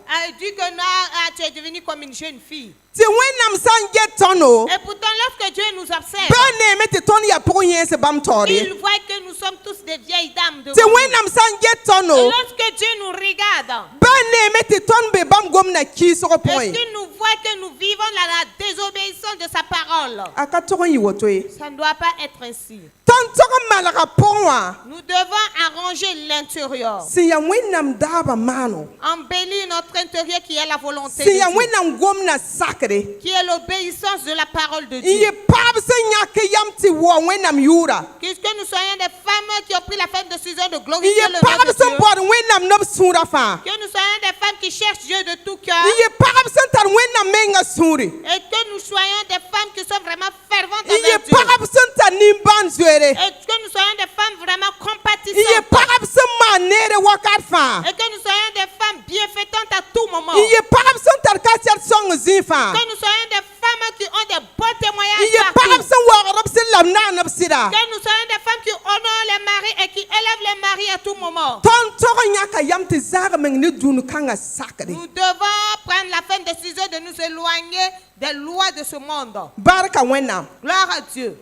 tu es devenue comme une jeune fille. ti wenam san get tonu Et pourtant, lorsque Dieu nous observe, bene me ti ton ya pug yen se bam tori il voit que nous sommes tous des vieilles dames de ti wenam san get Et tonu lorsque Dieu nous regarde, bene me ti ton be bam gomna ki so et point qu'il nous voit que nous vivons la désobéissance de sa parole, aka to yi woto yi ça ne doit pas être ainsi. ton to malaga pongwa Nous devons arranger l'intérieur, si ya wenam daba mano embellir notre intérieur qui est la volonté de si ya Dieu, wenam gomna sakre qui est l'obéissance de la parole de iye Dieu. pab se nyake yam ti wo wenam yura Que nous soyons des femmes qui ont pris la peine de décision de glorifier iye le nom pab de se Dieu. bor wenam nob sura fa Que nous soyons des femmes qui cherchent Dieu de tout cœur. iye pab se tar wenam menga suri Et que nous soyons des femmes qui sont vraiment ferventes iye envers Dieu. pab se tar nimban zwere Et que nous soyons des femmes vraiment iye compatissantes. pab se manere wakat fa Et que nous soyons des femmes bienfaitantes à tout moment. iye pab se tar kasiat song zifa Que nous soyons des femmes qui ont des bons témoignages iye partout. pab se wagorob se lamna nob sida Que nous soyons des femmes qui honorent les maris et qui élèvent les maris à tout moment. ton to nyaka yam ti zaga meng ni dunu kanga sakre Nous devons prendre la ferme décision de nous éloigner des lois de ce monde. barka wenam Gloire à Dieu.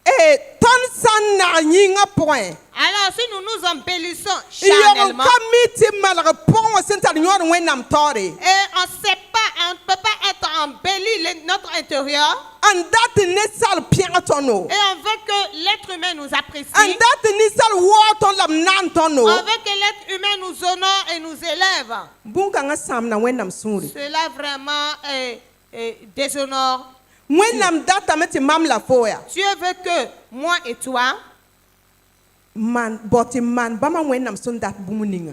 e ton san na nyinga point Alors, si nous nous embellissons yogon charnellement, ka miti malaga pongwa se tar nyor wenam tori et on ne peut pas être embelli notre intérieur, and that ne sal pianga tono et on veut que l'être humain nous apprécie, and that ni sal woto lam nan tono on veut que l'être humain nous honore et nous élève. bunka nga sam na wenam suri Cela vraiment déshonore. wenam data meti mam la foya Dieu veut que moi et toi, man boti man bama wẽnnaam sẽn dat bũmb ninga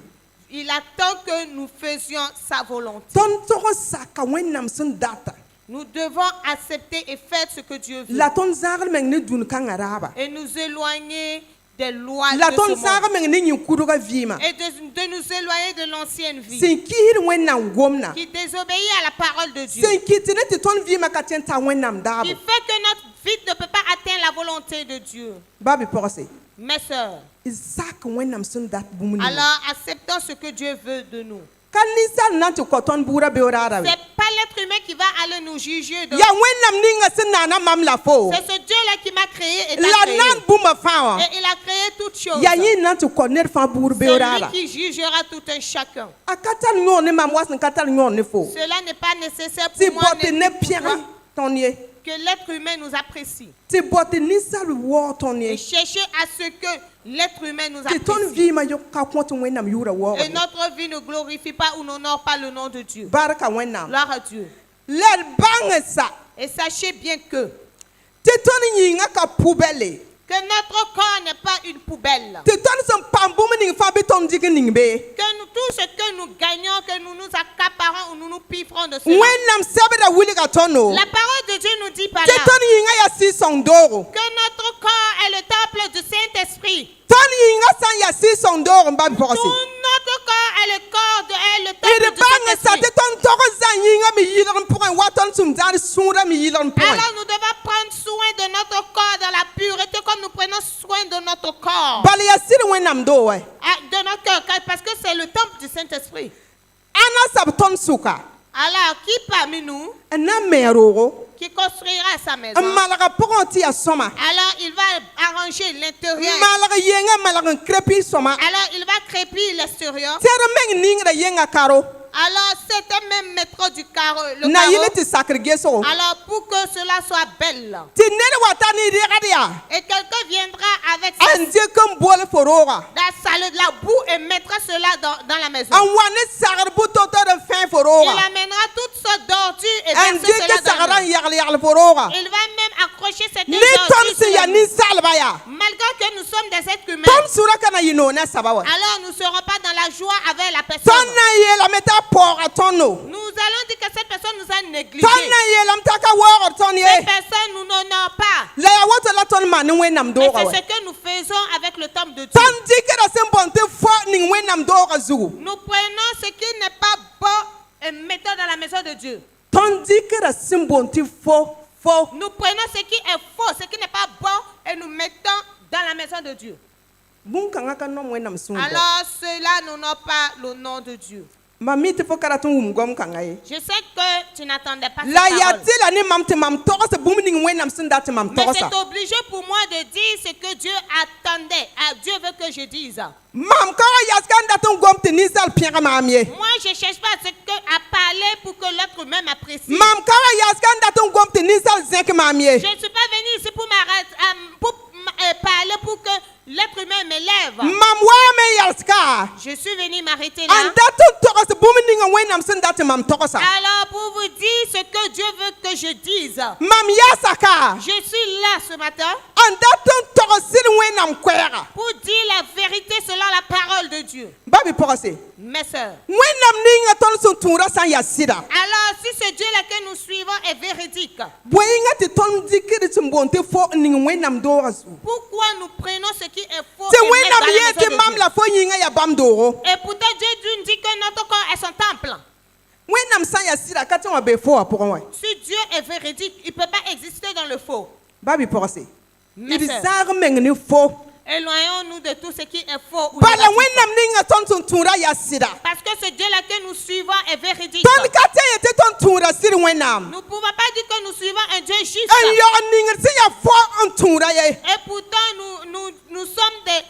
Il attend que nous faisions sa volonté. tõnd tog n saka wẽnnaam sẽn data Nous devons accepter et faire ce que Dieu veut. la tõnd zãagd meng ne dũn-kãngã raaba Et nous éloigner des lois la de tõnd ce zãag monde. meng ne yĩn-kudgã vɩɩmã Et de nous éloigner de l'ancienne vie. sẽn kisd wẽnnaam gomna Qui désobéit à la parole de Dieu. sẽn kɩt tɩ ne tɩ tõnd vɩɩmã ka tẽn t'a wẽnnaam Qui daabo fait que notre vie ne peut pas atteindre la volonté de Dieu. ba bɩ pɔgse Mes sœurs, d sak wẽnnaam sẽn dat bũmb ninga alors acceptons ce que Dieu veut de nous. ka ninsal na n tɩ kõ tõnd bugrã beooraara Ce we n'est pas l'être humain qui va aller nous juger. yaa wẽnnaam ninga sẽn naana mam la fo C'est ce Dieu-là qui m'a créé et t'a la créé. nan bũmba fãa wã Et il a créé toutes choses. yaa yẽ na n tɩ kõ ned fãa buur C'est lui beooraara qui jugera tout un chacun. a ka tar yõor ne mam wa sẽn ka tar yõor ne fo Cela n'est pas nécessaire tɩ pour moi bõt tɩ ne pour pẽg toi tõnd ye que l'être humain nous apprécie. tɩ bõt tɩ ninsal waoog tõnd ye Et chercher à ce que l'être humain nous tɩ tõnd apprécie. vɩɩmã yok ka kõ tɩ wẽnnaam yʋʋra Et waoog notre vie ne glorifie pas ou n'honore pas le nom de Dieu. barka wẽnnaam Gloire à Dieu. la d bãng sa Et sachez bien que tɩ tõnd yĩnga ka pʋbɛle notre corps n'est pas une poubelle. tɩ tõnd sẽn paam bũmb ning fãa bɩ tõnd dig ning be Que nous, tout ce que nous gagnons, que nous nous accaparons ou nous nous piffrons de cela. wẽnnaam sɛbda wilga tõndo La parole de Dieu nous dit par tɩ là tõnd yĩnga yaa sɩɩ-sõng doogo que notre corps est le temple du Saint-Esprit. tõnd yĩnga sã n yaa sɩɩ-sõng doog n ba bɩ Tout pɔgse notre corps est le corps de est le d temple du bãng sa Saint-Esprit. tɩ tõnd tog n zã yĩnga me yɩlg n pʋgẽ wa tõnd sũm zãad sũurã me yɩlg n pʋgẽ Alors nous devons prendre soin de notre corps dans la pureté comme nous prenons soin de notre corps. bal yaa sɩd wẽnnaam doo wɛ Ah, de notre cœur, parce que c'est le temple du Saint-Esprit. ãna sab tõnd sʋka Alors, qui parmi nous n na n me a roogo qui construira sa maison? n malga pʋgẽ tɩ yaa sõma Alors, il va arranger n l'intérieur. malg yenga malg n krepi sõma Alors, il va crépir l'extérieur. tɩ d meng ningrã yenga karo Alors, c'était même métro du carreau. Le na yɩl carreau. tɩ sakr gesgo Alors, pour que cela soit belle. tɩ ned wa tar ne rẽgd yaa Et quelqu'un viendra avec a n dɩk n bol fo rooga la boue et mettra cela dans la maison. n wa ne sagr bʋ-to-tod n fẽ fo Il rooga amènera toutes sortes d'ordures et n verser dɩk cela dans sagr la n maison. yagl-yagl fo rooga Il va même accrocher cette ne tõnd sẽn yaa ordure. ninsalba yaa Malgré que nous sommes des êtres humains, tõnd sʋra ka na yɩ noog ne saba wa alors nous ne serons pas dans la joie avec la personne. tõnd na n yeelame t'a paooga tõndo Nous allons dire que cette personne nous a négligés. tõnd na n yeelame t'a ka waoogd tõnd Cette ye personne nous n'honore pas. la yaa woto la tõnd maan ne wẽnnaam Et dooga c'est wa ce que nous faisons avec le temple de Dieu. tõnd dɩkda sẽn bõn tɩ fo ning wẽnnaam dooga zugu Nous prenons ce qui n'est pas bon et mettons dans la maison de Dieu. tõnd dɩkda sẽn bõn tɩ fo Nous prenons ce qui est faux, ce qui n'est pas bon et nous mettons dans la maison de Dieu. bũn-kãngã ka nom wẽnnaam sũur Alors cela n'honore pas le nom de Dieu. mam mi tɩ fo ka rat n wum gom-kãngã ye Je sais que tu n'attendais pas la cette yaa parole. tɩ la ne mam tɩ mam togsa bũmb ning wẽnnaam sẽn dat tɩ mam Mais togsa c'est obligé pour moi de dire ce que Dieu attendait. Ah, Dieu veut que je dise. mam ka wa yas ka n dat n gom tɩ ninsal pẽg maam ye Moi, je ne cherche pas à parler pour que l'être humain m'apprécie. mam ka wa yas ka n dat n gom tɩ ninsal zẽk maam ye Je ne suis pas venue ici pour parler pour que l'être humain m'élève. mam waame yals ka Je suis venue m'arrêter n là. dat n togs bũmb ninga wẽnnaam sẽn dat tɩ mam togsa Alors, pour vous dire ce que Dieu veut que je dise, mam yasa ka je suis là ce matin n dat n togs sɩd wẽnnaam koɛɛga pour dire la vérité selon la parole de Dieu. ba bɩ pɔgse Mes sœurs, wẽnnaam ninga tõnd sẽn tũudã sã n yaa sɩda alors si ce Dieu-là que nous suivons est véridique, bõe yĩnga tɩ tõnd dɩkd sẽn boond tɩ fo n ning wẽnnaam doogã zugu pourquoi nous prenons ce qui est faux tɩ et mettre wẽnnaam dans la yee maison tɩ de mam Dieu? la fo yĩnga yaa bãmb doogo Et pourtant Dieu nous dit que notre corps est son temple. wẽnnaam sã n yaa sɩda ka tɩ wã be fo wã pʋgẽ wã Si Dieu est véridique, il ne peut pas exister dans le faux. ba bɩ pɔgse Mes d sœurs, zãag meng ne fo éloignons-nous de tout ce qui est faux ou bala négatif. wẽnnaam ninga tõnd sẽn tũudã yaa sɩda Parce que ce Dieu-là que nous suivons est véridique. tõnd ka tɩ ye tɩ tõnd tũuda sɩd wẽnnaam Nous ne pouvons pas dire que nous suivons un Dieu juste. n yog ningd sẽn yaa fo n tũuda ye Et pourtant, nous sommes des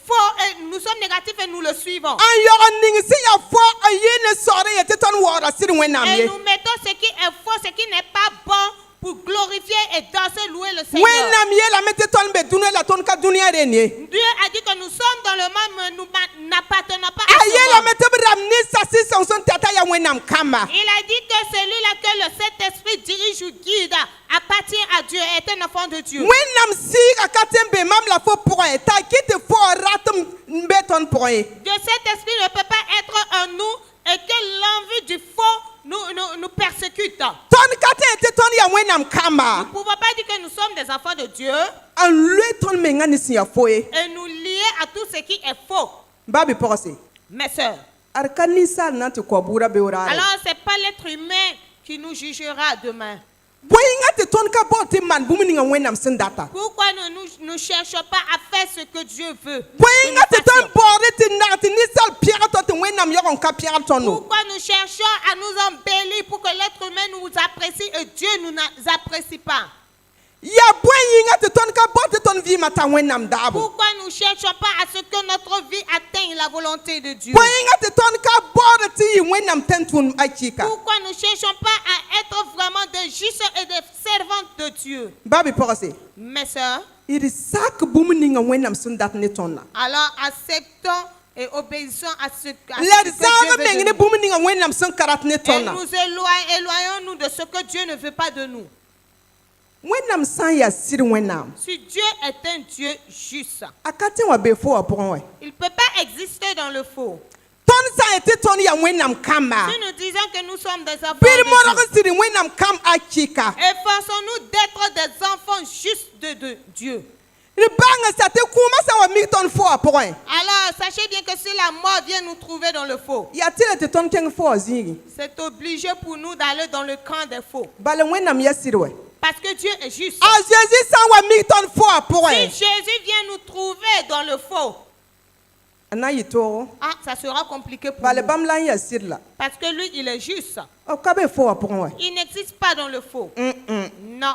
faux, et nous sommes négatifs et nous le suivons. n yog ning sẽn yaa fo n yɩ ne sogd ye tɩ tõnd waooda sɩd wẽnnaam Et ye nous mettons ce qui est faux, ce qui n'est pas bon pour glorifier et danser, louer le Seigneur. wẽnnaam yeelame tɩ tõnd be dũnã la tõnd ka dũniyã rẽnd ye. Dieu a dit que nous sommes dans le monde, mais nous n'appartenons pas A à ce yeelame monde. tɩ b rab ninsa sɩd-sõng sẽn tata yaa wẽnnaam kamba. Il a dit que celui-là que le Saint-Esprit dirige ou guide appartient à Dieu, est un enfant de Dieu. wẽnnaam sɩɩga ka tɩ n be mam la fo pʋgẽ t'a kɩ tɩ fo rat n be tõnd pʋgẽ ye. Dieu Saint-Esprit ne peut pas être en nous et que l'envie du faux nous persécute. tõnd ka tẽ tɩ tõnd yaa wẽnnaam Nous kamba ne pouvons pas dire que nous sommes des enfants de Dieu n loe tõnd menga ne sẽn yaa fo ye. et nous lier à tout ce qui est faux. ba bɩ pɔgse Mes sœurs, ad ka ninsaal na n tɩ kɔ buudã beoorare. alors ce n'est pas l'être humain qui nous jugera demain. bõe-yĩngã tɩ tõnd ka baood tɩ n maan bũmb ninga wẽnnaam sẽn data. Pourquoi nous ne cherchons pas à faire ce que Dieu veut que nous bõe-yĩngã tɩ tõnd fassions? baoode tɩ nag tɩ ninsaal pɛgd tõnd tɩ wẽnnaam yag n ka pɛgd tõndo. Pourquoi nous cherchons à nous embellir pour que l'être humain nous apprécie et Dieu ne nous apprécie pas? yaa bõe-yĩngã tɩ tõnd ka baood tɩ tõnd vɩɩmã t'a wẽnnaam daabo. Pourquoi nous ne cherchons pas à ce que notre vie atteigne la volonté de Dieu? bõe-yĩngã tɩ tõnd ka baood tɩ yɩ wẽnnaam tẽn tʋʋm a kɩɩka. Pourquoi nous ne cherchons pas à être vraiment des justes et des servantes de Dieu? ba bɩ pɔgse Mes sœurs, d sak bũmb ninga wẽnnaam sẽn dat ne tõndã. alors acceptons et obéissons à ce que la d Dieu zãag veut meng de ne nous. bũmb ninga wẽnnaam sẽn ka rat ne Et tõndã. nous éloignons-nous de ce que Dieu ne veut pas de nous. wẽnnaam sã n yaa sɩd wẽnnaam Si Dieu est un Dieu juste, a ka tẽ wa be fo wã pʋgẽ wɛ. il ne peut pas exister dans le faux. tõnd sã n tɩ tõnd yaa wẽnnaam kamba Si nous disons que nous sommes des enfants bɩd de modg Dieu, n sɩd wẽnnaam kam a kɩka. efforçons-nous d'être des enfants justes de Dieu. d bãng n sa tɩ kũumã sã n wa mik tõnd fo wã pʋgẽ Alors, sachez bien que si la mort vient nous trouver dans le faux, yaa tɩ la tɩ tõnd kẽng fo wã zĩigi. c'est obligé pour nous d'aller dans le camp des faux. bala wẽnnaam yaa sɩd wɛ. Parce que Dieu est juste. a zeezi sã n wa mik tõnd fo wã Si pʋgẽ Jésus vient nous trouver dans le faux, a na n yɩ toogo ça sera compliqué pour bala nous. bãmb la n yaa sɩd la. Parce que lui, il est juste. b ka be fo wã pʋgẽ wɛ. Il n'existe pas dans le faux. Non.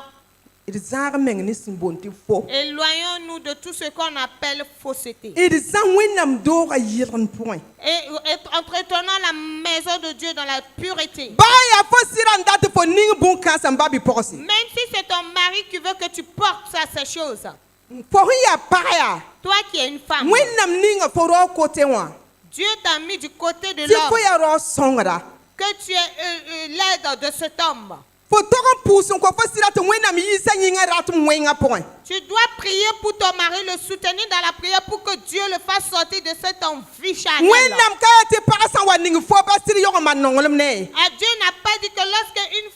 d zãag meng ne sẽn boond tɩ fo. Éloignons-nous de tout ce qu'on appelle fausseté. d zã wẽnnaam doogã yɩlg pʋgẽ. Et entretenons la maison de Dieu dans la pureté. baa yaa fo sɩd n dat tɩ fo ning bõn-kãnsã n ba bɩ pɔgse. Même si c'est ton mari qui veut que tu portes ça, ces choses, fo sẽn yaa pag yaa toi qui es une femme, wẽnnaam ninga fo rao kote wã Dieu t'a mis du côté de tɩ fo l'homme, yaa rao sõngra. que tu es l'aide de cet homme. fo tog n pʋʋs n kõ fo sɩda tɩ wẽnnaam yiisã yĩngã rat n wẽngã pʋgẽ. Tu dois prier pour ton mari, le soutenir dans la prière pour que Dieu le fasse sortir de cette envie charnelle. wẽnnaam ka yaa tɩ pag sã n wa ning fo pa sɩd yog n maan nonglem ne. Ah, Dieu n'a pas dit que lorsque une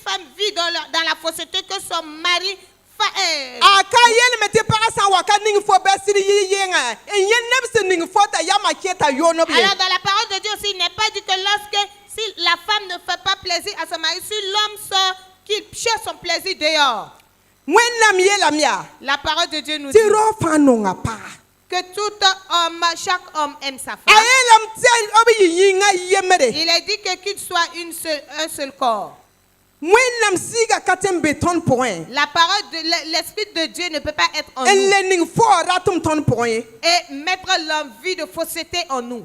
femme vit dans la fausseté, que son mari a ka yelme tɩ pag sã n wa ka ning fo pa sɩd yɩ yẽngã n yẽ neb sẽn ning fo t'a yama kẽ t'a yoonb ye. Alors dans la parole de Dieu aussi, il n'est pas dit que si la femme ne fait pas plaisir à son mari, si l'homme sort, qu'il cherche son plaisir dehors. wẽnnaam yeelame yaa La parole de Dieu nous dit tɩ rao fãa nonga paa. que chaque homme aime sa a femme. yeelame tɩ b yɩ yĩngã yembre. Il est dit que qu'il soit un seul corps. wẽnnaam sɩɩga ka tɩ n be tõnd pʋgẽ La parole de l'Esprit de Dieu ne peut pas être en n nous le ning fo ratɩm tõnd pʋgẽ ye. et mettre l'envie de fausseté en nous.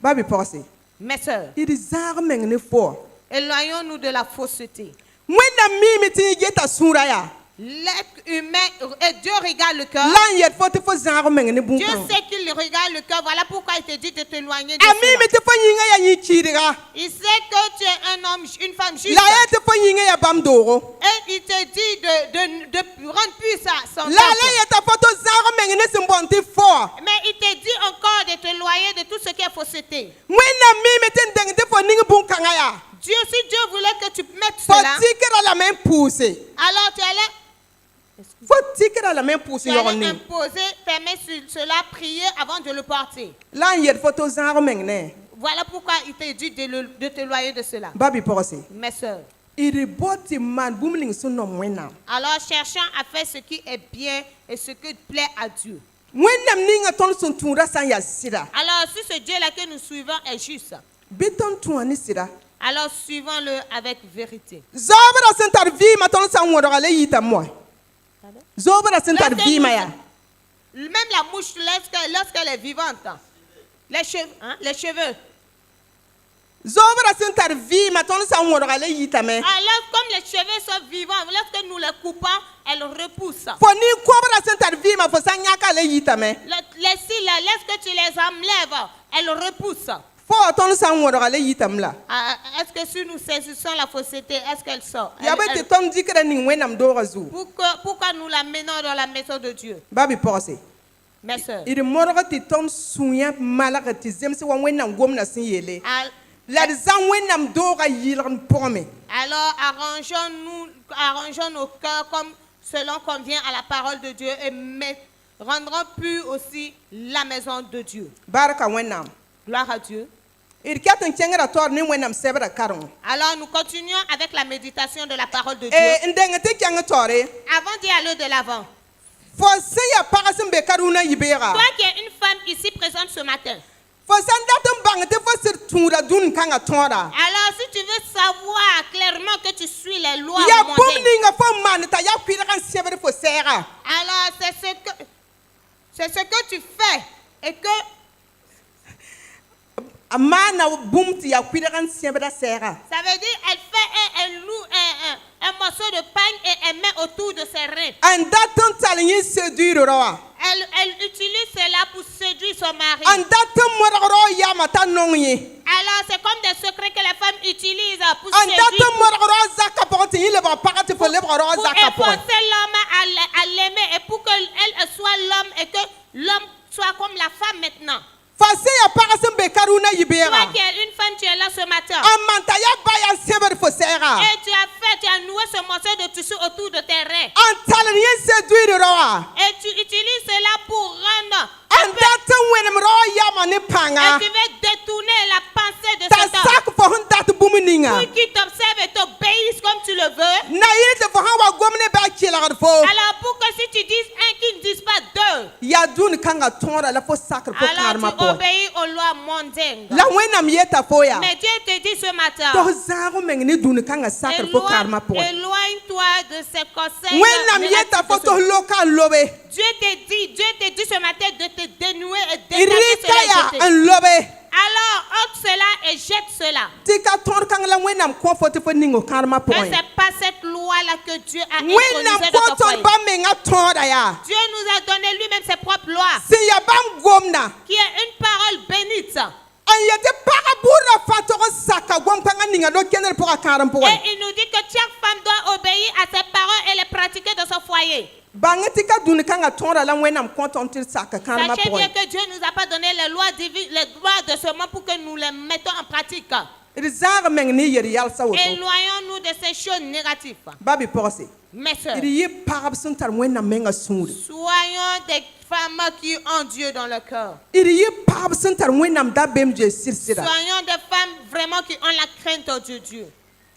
ba bɩ pɔgse Mes sœurs, d zãag meng ne fo. éloignons-nous de la fausseté. wẽnnaam miime tɩ yẽ geta sũurã yaa L'être humain, et Dieu regarde le cœur. la n yet fo tɩ fo zãag meng ne Dieu bũmb sait qu'il regarde le cœur. Voilà pourquoi il te dit de t'éloigner de a cela. miime tɩ fo yĩngã yaa yĩ kiidga Il sait que tu es un homme, une femme juste. la a yet tɩ fo yĩngã yaa bãmb doogo Et il te dit de rendre plus son la a temple. la yeta fo tɩ zãag meng ne sẽn bõn tɩ fo. Mais il te dit encore de t'éloigner de tout ce qui est fausseté. wẽnnaam miime tɩ n deng tɩ fo ning bũn-kãngã yaa Dieu, si Dieu voulait que tu mettes fo cela, tɩkra lame n pʋʋse alors tu allais fo tɩkra lame n pʋʋs yog n ning imposer, fermer sur cela, prier avant de le porter. la n yet fo tɩ zãag meng ne. Voilà pourquoi il te dit de t'éloigner de cela. ba bɩ pɔgse Mes sœurs, d bao tɩ maan bũmb ning sẽn nom wẽnnaam. alors cherchons à faire ce qui est bien et ce qui plaît à Dieu. wẽnnaam ninga tõnd sẽn tũudã sã n yaa sɩda Alors si ce Dieu-là que nous suivons est juste, bɩ tõnd tũa ne sɩda. alors suivons-le avec vérité. zobrã sẽn tar vɩɩmã tõnd sã n wõdga la yɩɩta moa. zobrã sẽn tar vɩɩmã yaa Même la mouche, lorsqu'elle est vivante, les cheveux, zobra sẽn tar vɩɩma tõnd sã n wõdga la yitame Alors, comme les cheveux sont vivants, lorsque nous les coupons, elles repoussent. fo nin-kobra sẽn tar vɩɩma fo sã n yãka la yitame Les cils, lorsque tu les enlèves, elles repoussent. fo tõnd sã n wõdga la yitam la Est-ce que si nous saisissons la fausseté, est-ce qu'elle sort? yaa bɩ tɩ tõnd dɩkra ning wẽnnaam doogã zugu Pourquoi nous la menons dans la maison de Dieu? ba bɩ pɔgse Mes sœurs. d modg tɩ tõnd sũ-yã malg tɩ zems wa wẽnnaam gomdã sẽn yeele la d zã wẽnnaam doogã yɩlg n pʋgme Alors arrangeons nos cœurs comme selon convient à la parole de Dieu et rendrons pure aussi la maison de Dieu. barka wẽnnaam Gloire à Dieu. d ket n kẽngra taoor ne wẽnnaam sɛbra karengõ Alors nous continuons avec la méditation de la parole de Dieu. n deng tɩ kẽng taoore Avant d'y aller de l'avant, fo sẽn yaa pag sẽn be karʋʋnã yɩ-beega toi qui es une femme ici présente ce matin, fo sã n dat n bãng tɩ fo sɩd tũuda dũn kãngã tõora alors si tu veux savoir clairement que tu suis les lois yaa bũmb mondaines, ninga fo n maan t'a yaa kʋɩlg n sẽbd fo sɛɛga alors c'est ce que tu fais et que a maana bũmb tɩ yaa kʋɩlg n sẽbda sɛɛga ça veut dire elle fait elle loue un morceau de pain et elle met autour de ses reins. n dat n tall yẽ séduire ra Elle utilise cela pour séduire son mari. n dat n modg ra yaama t'a nong yẽ Alors c'est comme des secrets que les femmes utilisent pour n dat séduire, n modg ra zakã pʋgẽ tɩ yẽ lebg pagã tɩ fo lebg ra pour zakã pʋgẽ efforcer l'homme à l'aimer et pour qu'elle soit l'homme et que l'homme soit comme la femme maintenant. fa sẽn yaa pag sẽn be karʋʋnã Toi yɩ-beega qui es une femme, tu es là ce matin. n maan t'a yaa ba yaa sẽbd fo sɛɛga Et tu as noué ce morceau de tissu autour de tes reins. n tall yẽ séduire ra wa Et tu utilises cela pour rendre. n dat n wẽnem ra yaama ne pãnga Et tu veux détourner la pensée de t'a cet homme. sak fo sẽn dat bũmb ninga Pour qu'il t'observe et t'obéisse comme tu le veux. na yɩl tɩ fo sã n wa gom ne bɩ a kelgd fo Alors pour que si tu dises un, qu'ils ne disent pas deux. yaa dũn kãngã tõora la fo sakr fo kãadmã Alors tu pʋgẽ obéis aux lois mondaines. la wẽnnaam yeta fo yaa Mais Dieu te dit ce matin, tog zãag meng ne dũn kãngã sakr fo kãadmã pʋgẽ éloigne-toi de ces conseils. wẽnnaam yeta fo tog loka n lobe Dieu te dit ce matin de te dénouer et détacher rɩka cela et yaa jeter. n lobe Alors ôte cela et jette cela. tɩ ka tõod kãng la wẽnnaam kõ fo tɩ fo ning f kãadmã Mais pʋgẽ c'est pas cette loi-là que Dieu a wẽnnaam intronisée kõ dans ton tõnd foyer. bãmb menga tõoda yaa Dieu nous a donné lui-même ses propres lois, sẽn yaa bãmb gomda qui est une parole bénite. n yetɩ pagã bʋʋdã fa tog n saka gom-kãngã ninga do kẽndr pʋgã kãadem pʋgẽ Et il nous dit que chaque femme doit obéir à ses paroles et les pratiquer dans son foyer. bãng tɩ ka dũni kãngã tõoda la wẽnnaam kõ tõnd tɩ d sak kãadmã Sachez bien pʋgẽ que Dieu nous a pas donné les lois divines, les lois de ce monde pour que nous les mettons en pratique. d zãag meng ne yel yalsa woto Éloignons-nous de ces choses négatives. ba bɩ pɔgse Mes sœurs, d yɩ pagb sẽn tar wẽnnaam menga sũuri soyons des femmes qui ont Dieu dans le cœur. d yɩ pagb sẽn tar wẽnnaam da-bem zoe sɩd-sɩda Soyons des femmes vraiment qui ont la crainte de Dieu.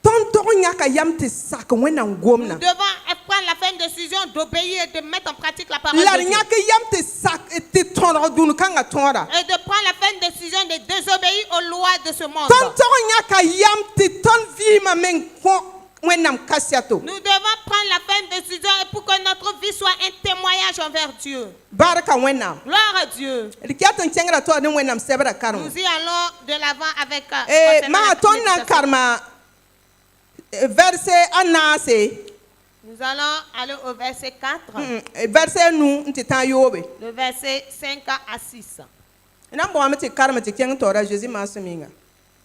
tõnd tog n yãka yam tɩ sak wẽnnaam gomdã Nous devons prendre la ferme décision d'obéir et de mettre en pratique la parole la de d Dieu. yãk yam tɩ sak tɩ tõdg dũni kãngã tõoda Et de prendre la ferme décision de désobéir aux lois de ce monde. tõnd tog n yãka yam tɩ tõnd vɩɩmã meng kõ wẽnnaam kasɛto Nous devons prendre la ferme décision pour que notre vie soit un témoignage envers Dieu. barka wẽnnaam Gloire à Dieu. d ket n kẽngra toa ne wẽnnaam sɛbda karengã Nous y allons de l'avant avec concernant maa la tõnd na n méditation. karema verset a naase Nous allons aller au verset 4, verset nu n tɩ tã yoobe le verset 5 à 6. d na n bõame tɩ karem tɩ kẽng taoora a Jésus maasem yĩnga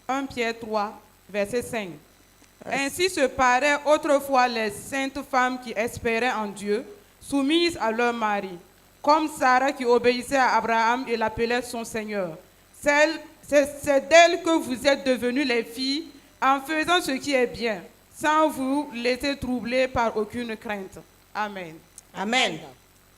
1 Pierre 3, verset 5. Ainsi se paraient autrefois les saintes femmes qui espéraient en Dieu, soumises à leur mari, comme Sarah qui obéissait à Abraham et l'appelait son Seigneur. C'est d'elle que vous êtes devenues les filles en faisant ce qui est bien, sans vous laisser troubler par aucune crainte. Amen. amen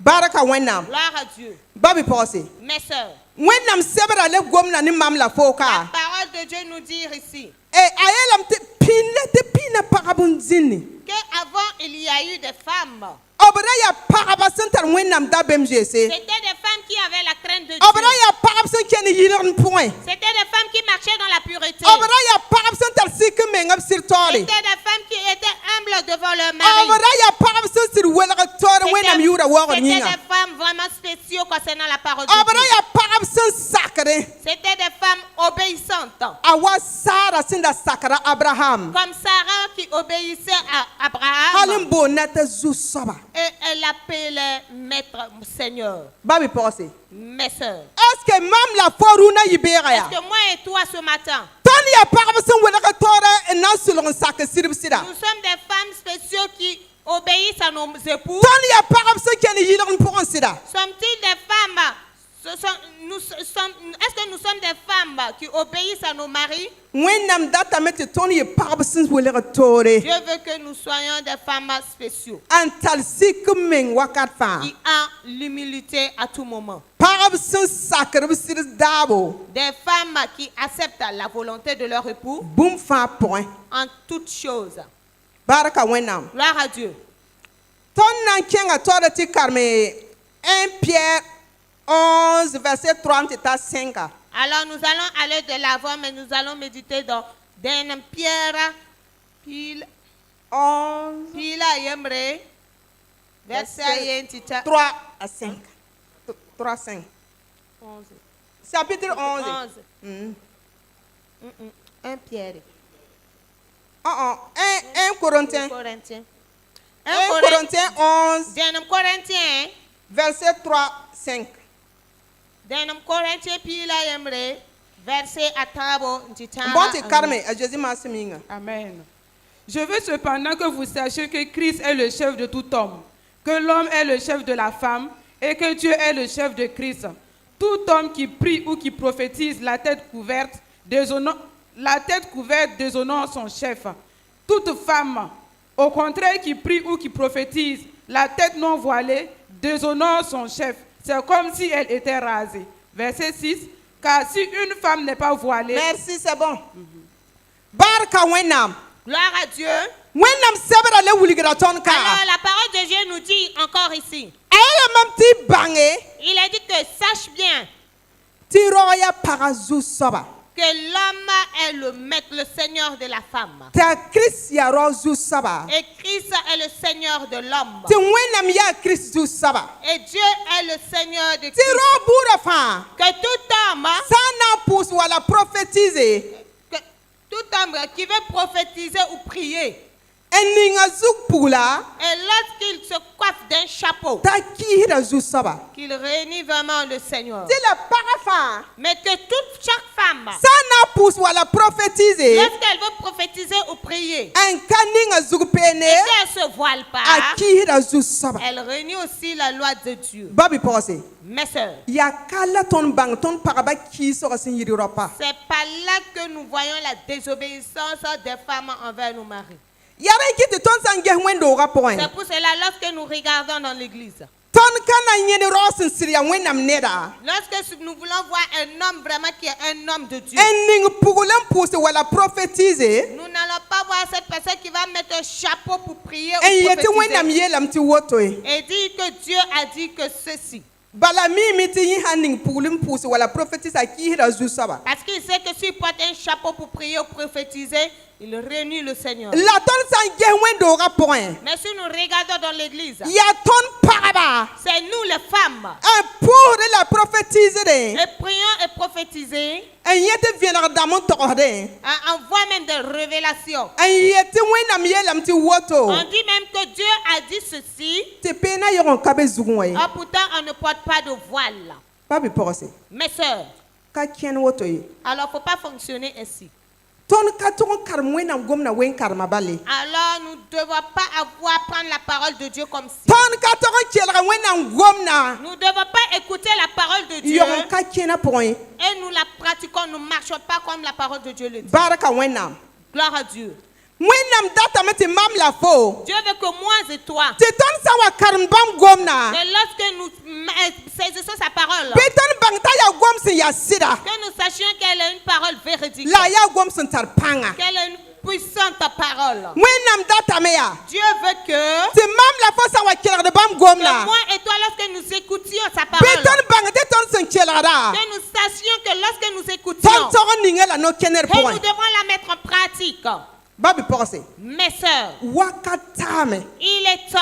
barka wẽnnaam Gloire à Dieu. ba bɩ pɔgse Mes sœurs, wẽnnaam sɛbra le gomda ne mam la la fooka parole de Dieu nous dit ici a yeelame tɩ pĩinã pagb n zĩnni qu'avant il y a eu des femmes. b ra yaa pagba sẽn tar wẽnnaam da-bem zoese C'était des femmes qui avaient la crainte de b ra Dieu. yaa pagb sẽn kẽnd yɩlg n pʋgẽ C'était des femmes qui marchaient dans la pureté. b ra yaa pagb sẽn tar sik n meng b sɩd taoore C'était des femmes qui étaient humbles devant leur b mari. ra yaa pagb sẽn sɩd welg taoor wẽnnaam yʋʋra waoogd C'était yĩnga des femmes vraiment spéciaux concernant la parole de b ra Dieu. yaa pagb sẽn sakre C'était des femmes obéissantes. a wa saara Sarah sinda sakara Abraham. Comme Sarah qui obéissait à Abraham. Halim bo nata zu soba. Et elle appelait maître Seigneur. Babi pose. Mes sœurs. Est-ce que même la foruna yibera ya? Est-ce que moi et toi ce matin, Tani ya parabson wala ka tora na sulon sak siribsida. nous sommes des femmes spéciaux qui obéissent à nos époux? Tani ya parabson ken yilon pour sida. Sommes-ils des femmes? Est-ce que nous sommes des femmes qui obéissent à nos maris? Wennam data meti toni ya parabson wala ka tore. Dieu veut que nous soyons des femmes spéciaux Antal sikumeng wakat fa. qui ont l'humilité à tout moment. Parabson sakribsir dabo. Des femmes qui acceptent la volonté de leur époux Boum fa point. en toutes choses. Baraka wennam. Gloire à Dieu. Ton nan kenga tora ti karme 1 Pierre 11 verset 30 à 5. Alors nous allons aller de l'avant, mais nous allons méditer dans 1 Pierre, pile 11 Yemre, verset 3 à 5. 3 5. 11. Chapitre 11. 11. 1 Pierre. 1 Corinthiens. Corinthiens. 1 Corinthiens 11 1 Corinthiens. verset 3 5. 1 Corinthiens pile Yemre, verset atabo ntitara. Bon te karme a Jésus maseminga. Amen. Je veux cependant que vous sachiez que Christ est le chef de tout homme, que l'homme est le chef de la femme et que Dieu est le chef de Christ. Tout homme qui prie ou qui prophétise la tête couverte déshonore son chef. Toute femme, au contraire, qui prie ou qui prophétise la tête non voilée déshonore son chef. C'est comme si elle était rasée. Verset 6. Car si une femme n'est pas voilée... Merci, c'est bon. Barka wennam. Gloire à Dieu. Wennam sebra le wuligra ton ka. Alors la parole de Dieu nous dit encore ici. Ayele mam ti bange Il a dit que sache bien ti roya parazu soba. que l'homme est le maître, le Seigneur de la femme. Ta Christ ya rozu soba. Et Christ est le Seigneur de l'homme. Ti wennam ya Christ zu soba. Et Dieu est le Seigneur de Ti Christ. ro bura fa. Que tout homme, Sana pousse wala prophétiser. qui veut prophétiser ou prier, Eninga zuk pula. et lorsqu'il se coiffe d'un chapeau, Ta kihira zu soba. qu'il réunit vraiment le Seigneur. Ti la parafa. Mais que chaque femme, Sana pousse wala prophétiser. lorsqu'elle veut prophétiser ou prier, En kaninga zuk et pene. si elle ne se voile pas, A kihira zu soba. elle réunit aussi la loi de Dieu. Babi pose. Mes sœurs, Ya kala ton bang ton paraba ki so sin yiri ropa. c'est par là que nous voyons la désobéissance des femmes envers nos maris. Yara ki ton sangue wendo ga point. C'est pour cela, lorsque nous regardons dans l'église, Ton kana nyene rosin siria wenam neda. lorsque nous voulons voir un homme vraiment qui est un homme de Dieu, Enning pugulam pousse wala prophétiser. nous n'allons pas voir cette personne qui va mettre un chapeau pour prier En ou yete wenam prophétiser yelam ti woto e. et dire que Dieu a dit que ceci. Bala mi miti yi haning pugulam pousse wala prophétiser ki hira zu saba. Parce qu'il sait que s'il porte un chapeau pour prier ou prophétiser, il réunit le Seigneur. La ton sangue wendo ga point. Mais si nous regardons dans l'église, Ya ton paraba. c'est nous les femmes. Pour la prophétiser de. Et prions et prophétiser, En yete vienar damon torde. on voit même des révélations. En yete wenam yelam ti woto. On dit même que Dieu a dit ceci, Te pena yoron kabe zugunwaye. pourtant on ne porte pas de voile. Babi pose. Mes sœurs, Ka kien woto yi. alors il ne faut pas fonctionner ainsi. Ton katon karmwena gomna wen karmabale. Alors nous ne devons pas prendre la parole de Dieu comme si. Ton katon kielra wena gomna. Nous ne devons pas écouter la parole de Dieu Yoron ka kiena point. et nous la pratiquons, nous ne marchons pas comme la parole de Dieu le dit. Baraka wena. Gloire à Dieu. Wenam data meti mam la fo. Dieu veut que moi et toi, Te ton sawa karmbam gomna. et lorsque nous saisissons sa parole, Pe ton bangta ya gomsin ya sida. que nous sachions qu'elle est une parole véridique, La ya gomsin tarpanga. qu'elle est une puissante parole. Wenam data meya. Dieu veut que Te mam la fo sawa kielra de bam gomna. moi et toi, lorsque nous écoutions sa Pe parole, ton bangte ton sen kielra da. que nous sachions que lorsque nous écoutions, Ton toron ningela no kener que nous point. devons la mettre en pratique. Babi pose. Mes sœurs, Wakatame. il est temps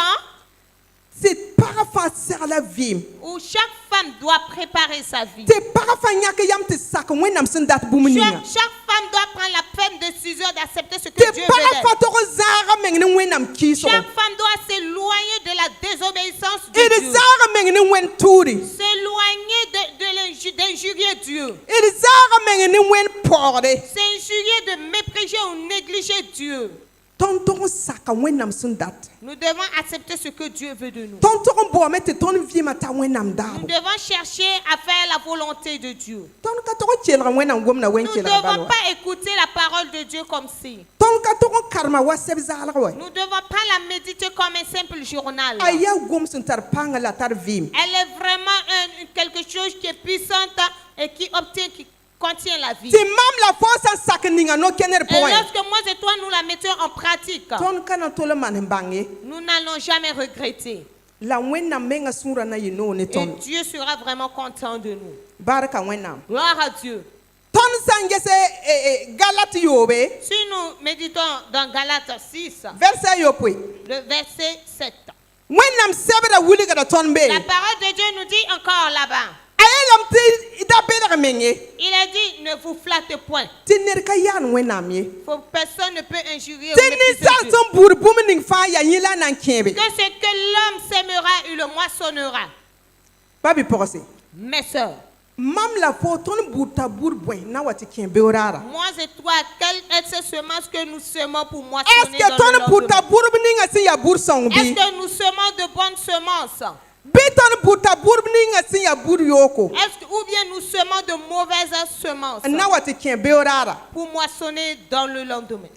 C'est pas paga fa segla vim où chaque femme doit préparer sa vie. te paga fa nyaka yam te sak wẽnnaam sẽn dat bũmb ninga Chaque femme doit prendre la ferme décision d'accepter ce que te Dieu veut paga d'elle. fa tog n zaaga meng ne wẽnnaam kɩɩsgo Chaque femme doit s'éloigner de la désobéissance d de Dieu. zaaga meng ne wẽnd tʋʋre S'éloigner d'injurier Dieu. d zaaga meng ne wẽnd paoogde S'injurier de mépriser ou négliger Dieu. tõnd tog n saka wẽnnaam sẽn dat Nous devons accepter ce que Dieu veut de nous. tõnd tog n baoome tɩ tõnd vɩɩmã t'a wẽnnaam Nous daabo devons chercher à faire la volonté de Dieu. tõnd ka tog n kelg wẽnnaam gomda Nous wẽn ne kelga devons bal wa pas écouter la parole de Dieu comme si. tõnd ka tog n karema wa sɛb zaalg wa Nous ne devons pas la méditer comme un simple journal. a yaa gom sẽn tar pãnga la tar vɩɩm Elle est vraiment quelque chose qui est puissante et qui contient la vie. tɩ mam la fo sã n sak ninga no-kẽned Et pʋgẽ lorsque moi et toi nous la mettons en pratique, tõnd ka na tol n maan n bãng ye nous n'allons jamais regretter. la wẽnnaam menga sũurã na yɩ noog ne Et tõnd Dieu sera vraiment content de nous. barka wẽnnaam Gloire à Dieu. tõnd sã n ges galat yoobe Si nous méditons dans Galates 6, verset yopoe le verset 7, wẽnnaam sɛbda wilgda tõnd be la parole de Dieu nous dit encore là-bas, a yeelame tɩ da belg meng ye il a dit, ne vous flattez point. tɩ ned ka yaan wẽnnaam ye Personne ne peut injurier ou tɩ mépriser ninsãl Dieu. sẽn buud bũmb ning fãa yaa yẽ la a na n kẽebe Que ce que l'homme sèmera, il le moissonnera. ba bɩ pɔgse Mes sœurs, mam la fo tõnd buud t'a buud bõe na wa tɩ kẽ beoraara moi et toi, quelle est cette semence que nous semons pour est-ce moissonner que dans le tõnd buud t'a lendemain? buud b ninga sẽn yaa buud sõng bɩ Est-ce que nous semons de bonnes semences? bɩ tõnd buud t'a buud b ninga sẽn yaa buud yooko Ou bien nous semons de mauvaises semences n na wa tɩ kẽ beoraara pour moissonner dans le lendemain?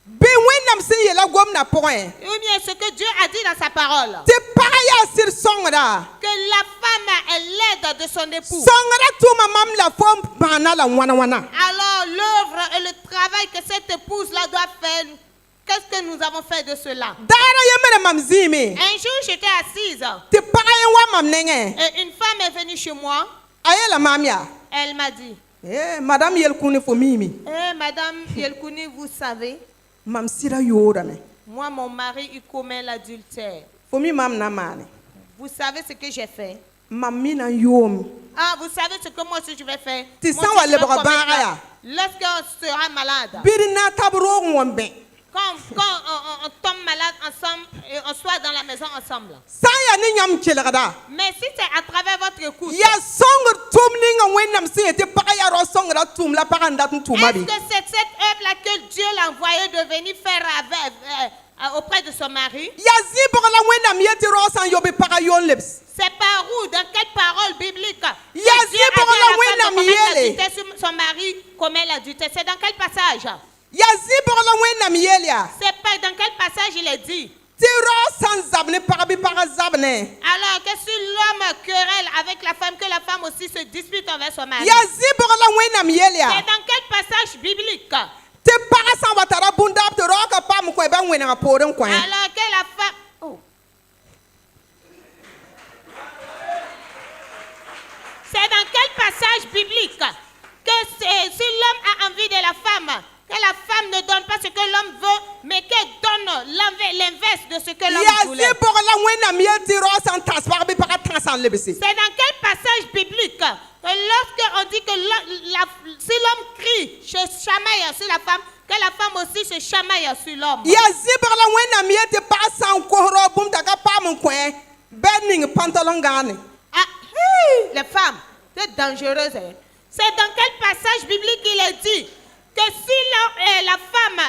bɩ wẽnnaam sẽn yeela gomdã pʋgẽ Ou bien ce que Dieu a dit dans sa parole, tɩ pagã yaa sɩd sõngda que la femme est l'aide de son époux. sõngda tʋʋma mam la fo n maana la wãna-wãna Alors l'œuvre et le travail que cette épouse-là doit faire, qu'est-ce que nous avons fait de cela? daara yembra mam zɩɩme Un jour, j'étais assise tɩ pagã yẽ wa mam nengẽ et une femme est venue chez moi. a yeela maam yaa Elle m'a dit, madame yel-kũni fo miime Madame Yelkouni, vous savez, mam sɩda yoodame moi, mon mari, il commet l'adultère. fo mi mam na n maane Vous savez ce que j'ai fait? mam mi na n yoom Ah, vous savez ce que moi aussi je vais faire? Tu Moi sens aussi, je le vais bras commettre- barré. Lorsqu'on sera malade, bɩd na tab roog n wãn bẽ quand on tombe malade ensemble et on soit dans la maison ensemble. sã n yaa ne yãmb kelgda Mais si c'est à travers votre écoute, yaa sõngd tʋʋm ninga wẽnnaam sẽn yetɩ pagã yaa rao sõngda tʋʋm la pagã n dat n tʋʋma est-ce bɩ que c'est cette œuvre-là que Dieu l'a envoyé de venir faire auprès de son mari? yaa zɩbg la wẽnnaam yetɩ rao sã n yo bɩ pagã yoon lebs C'est par où? Dans quelle parole biblique? Que Il y a Dieu dit a pour dit à la la femme de Wénam commettre Yele. l'adultère sur son mari commet l'adultère. C'est dans quel passage? yaa zɩbg la wẽnnaam yeel yaa C'est pas dans quel passage il est dit? tɩ rao sã n zab ne pag bɩ pagã zab ne Alors que si l'homme querelle avec la femme, que la femme aussi se dispute envers son mari. yaa zɩbg la wẽnnaam yeel C'est yaa dans quel passage biblique? tɩ pagã sã n wa tara bũn-daab tɩ rao ka paam kõ bã wẽnegã poorẽ kõ Alors que la femme... Oh. C'est dans quel passage biblique que si l'homme a envie de la femme, que la femme ne donne pas ce que l'homme veut, mais qu'elle donne l'inverse de ce que l'homme yaa voulait? zɩbg la wẽnnaam yeel tɩ rao sã n tãs pag bɩ pagã tãsã n lebse C'est dans quel passage biblique que lorsqu'on dit que si l'homme crie, se chamaille sur la femme, que la femme aussi se chamaille sur l'homme? yaa zɩbg la wẽnnaam yeel tɩ pagã sã n kos rao bũmb t'a ka paam n kõ bɛd ning pantalon gãane Ah, les femmes, c'est dangereuse. Hein? C'est dans quel passage biblique il est dit que si la femme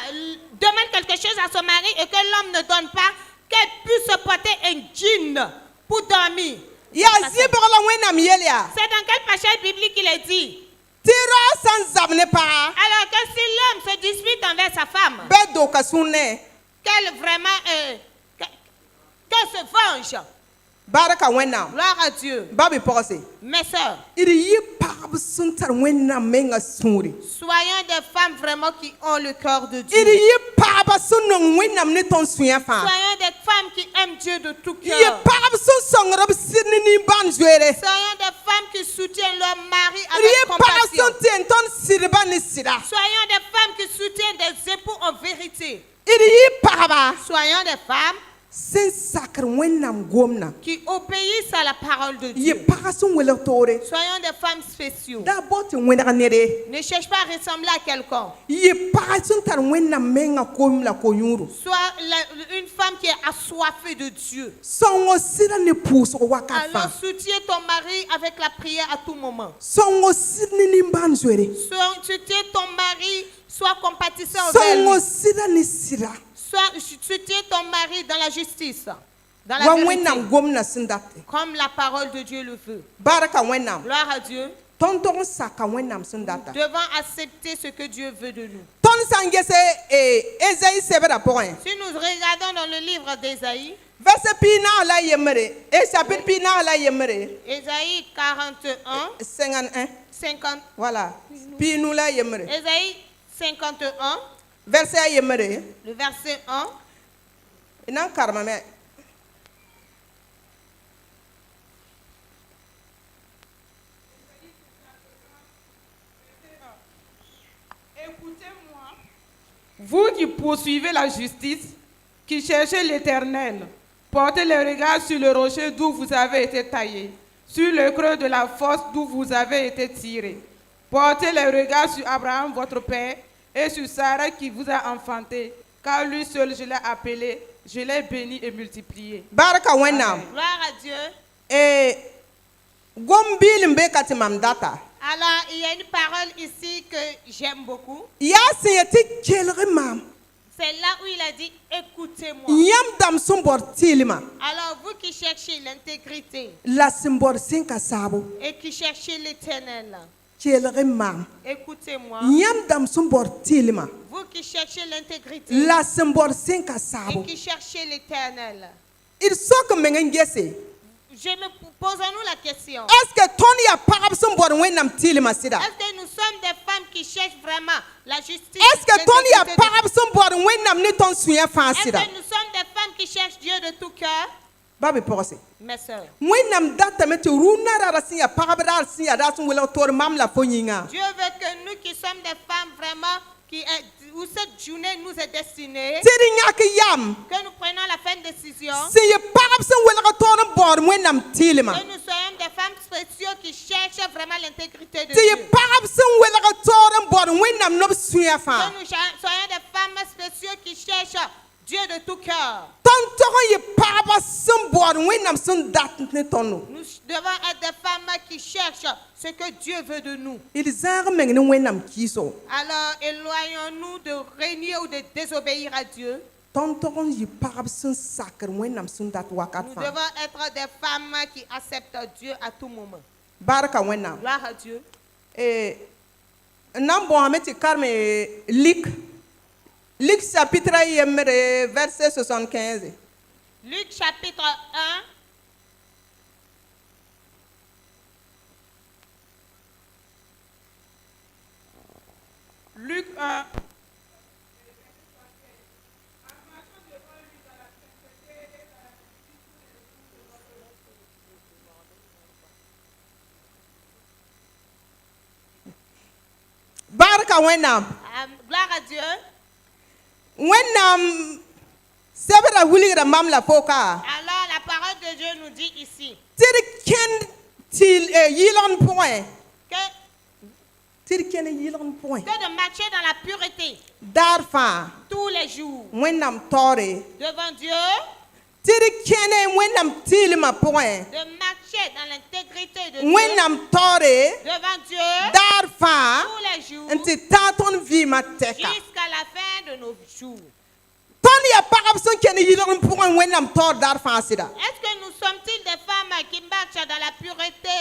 demande quelque chose à son mari et que l'homme ne donne pas, qu'elle puisse porter un jean pour dormir? yaa zɩbg la wẽnnaam yeel yaa C'est dans quel passage biblique il est dit? tɩ rao sã n zab ne pagã Alors que si l'homme se dispute envers sa femme, bɛ doka sũnnẽ qu'elle vraiment qu'elle se venge. barka wẽnnaam Gloire à Dieu. ba bɩ pɔgse Mes sœurs, d yɩ pagb sẽn tar wẽnnaam menga sũure soyons des femmes vraiment qui ont le cœur de d Dieu. yɩ pagba sẽn nong wẽnnaam ne tõnd sũyã fãa Soyons des femmes qui aiment Dieu de tout yɩ cœur. pagb sẽn sõngd b sɩd ne nin-bãn zoeere Soyons des femmes qui soutiennent leur mari d avec yɩ pagb compassion. sẽn teen tõnd sɩdba ne sɩda Soyons des femmes qui soutiennent des époux en vérité. d yɩ pagba Soyons des femmes sen sakr wẽnnaam gomna qui obéissent à la parole de yɩ Dieu. pagã sẽn welg toore Soyons des femmes spéciaux. daa bao tɩ wẽneg nede Ne cherche pas à ressembler à quelqu'un. yɩ pagã sẽn tar wẽnnaam menga kom la ko-yũudu Sois une femme qui est assoiffée de Dieu. sõngo sɩda ne pʋʋsg wakat Alors fãa soutiens ton mari avec la prière à tout moment. sõngo sɩd ne nimbãan zoere Soutiens ton mari, sois compatissant envers sõngo lui. sɩda ne sɩda Soutiens ton mari dans la justice, dans la wa vérité, wẽnnaam gomna sẽn date comme la parole de Dieu le veut. barka wẽnnaam Gloire à Dieu. tõnd tog n saka wẽnnaam sẽn data Devons accepter ce que Dieu veut de nous. tõnd sã n gese ezayi sebra pʋgẽ Si nous regardons dans le livre d'Ésaïe, verset piinag la yembre chapitre piinag la yembre Ésaïe 41, 51 50, voilà piinu la yembre Ésaïe 51, verset a yembre le verset 1. y na n karemame Écoutez-moi, vous qui poursuivez la justice, qui cherchez l'Éternel, portez le regard sur le rocher d'où vous avez été taillé, sur le creux de la fosse d'où vous avez été tiré. Portez le regard sur Abraham, votre père, et sur Sarah qui vous a enfanté, car lui seul je l'ai appelé, je l'ai béni et multiplié. barka wẽnnaam Gloire à Dieu. gom biil n be ka tɩ mam data Alors, il y a une parole ici que j'aime beaucoup. yaa sẽn yetɩ kelg maam C'est là où il a dit, écoutez-moi. yãmb dãmb sẽn bɔr tɩɩlmã Alors, vous qui cherchez l'intégrité la sẽn bɔr sẽn ka saabo et qui cherchez l'éternel, kelg maam écoutez-moi. yãmb dãmb sẽn bɔr tɩɩlmã Vous qui cherchez l'intégrité la sẽn bɔr sẽn ka et saabo qui cherchez l'éternel, d sok n meng n gese posons-nous la question. est-ce que tõnd yaa pagb sẽn bɔr wẽnnaam tɩɩlmã sɩda Est-ce que nous sommes des femmes qui cherchent vraiment la justice? est-ce que tõnd yaa l'intégrité de pagb sẽn bɔr wẽnnaam ne tõnd sũyã fãa Est-ce sɩda que nous sommes des femmes qui cherchent Dieu de tout cœur? ba be pɔgse Mes sœurs, wẽnnaam datame tɩ rũnnã rara sẽn yaa pagb raar sẽn yaa daa sẽn welg toor mam la fo yĩnga Dieu veut que nous qui sommes des femmes vraiment, où cette journée nous est destinée, tɩ d yãk yam que nous prenions la fin décision, sẽn yɩ pagb sẽn welg toor n bɔɔr wẽnnaam tɩɩlmã que nous soyons des femmes spéciaux qui cherchent vraiment l'intégrité de tɩ yɩ Dieu. pagb sẽn welg toor n bɔɔr wẽnnaam nob sũyã fãa Que nous soyons des femmes spéciaux qui cherchent Dieu de tout cœur. tõnd tog n yɩ pagba sẽn bɔɔr wẽnnaam sẽn dat ne tõndo Nous devons être des femmes qui cherchent ce que Dieu veut de nous. d zãag meng ne wẽnnaam kiiso Alors éloignons-nous de régner ou de désobéir à Dieu. tõnd tog n yɩ pagb sẽn sakr wẽnnaam sẽn dat wakat Nous fãa devons être des femmes qui acceptent Dieu à tout moment. barka wẽnnaam Gloire à Dieu. n na n bõosame tɩ karme Luc chapitre a yembre verset 75 Luc chapitre 1. Luc 1. barka wẽnnaam Gloire à Dieu. wẽnnaam sebra wilgra mam la foka Alors la parole de Dieu nous dit ici tɩ d kẽnd yɩlg n pʋgẽ que, tɩ d kẽnd yɩlg n pʋgẽ que de marcher dans la pureté daar fãa tous les jours wẽnnaam taoore devant Dieu, tɩ d kẽne wẽnnaam tɩɩlmã pʋgẽ de marcher dans l'intégrité de Dieu wẽnnaam taoore devant Dieu daar fãa tous les jours n tɩ tãag tõnd vɩɩmã tɛka jusqu'à la fin de nos jours. tõnd yaa pagb sẽn kẽnd yɩlg n pʋgẽ wẽnnaam taoor daar fãa sɩda Est-ce que nous sommes-ils des femmes qui marchent dans la pureté?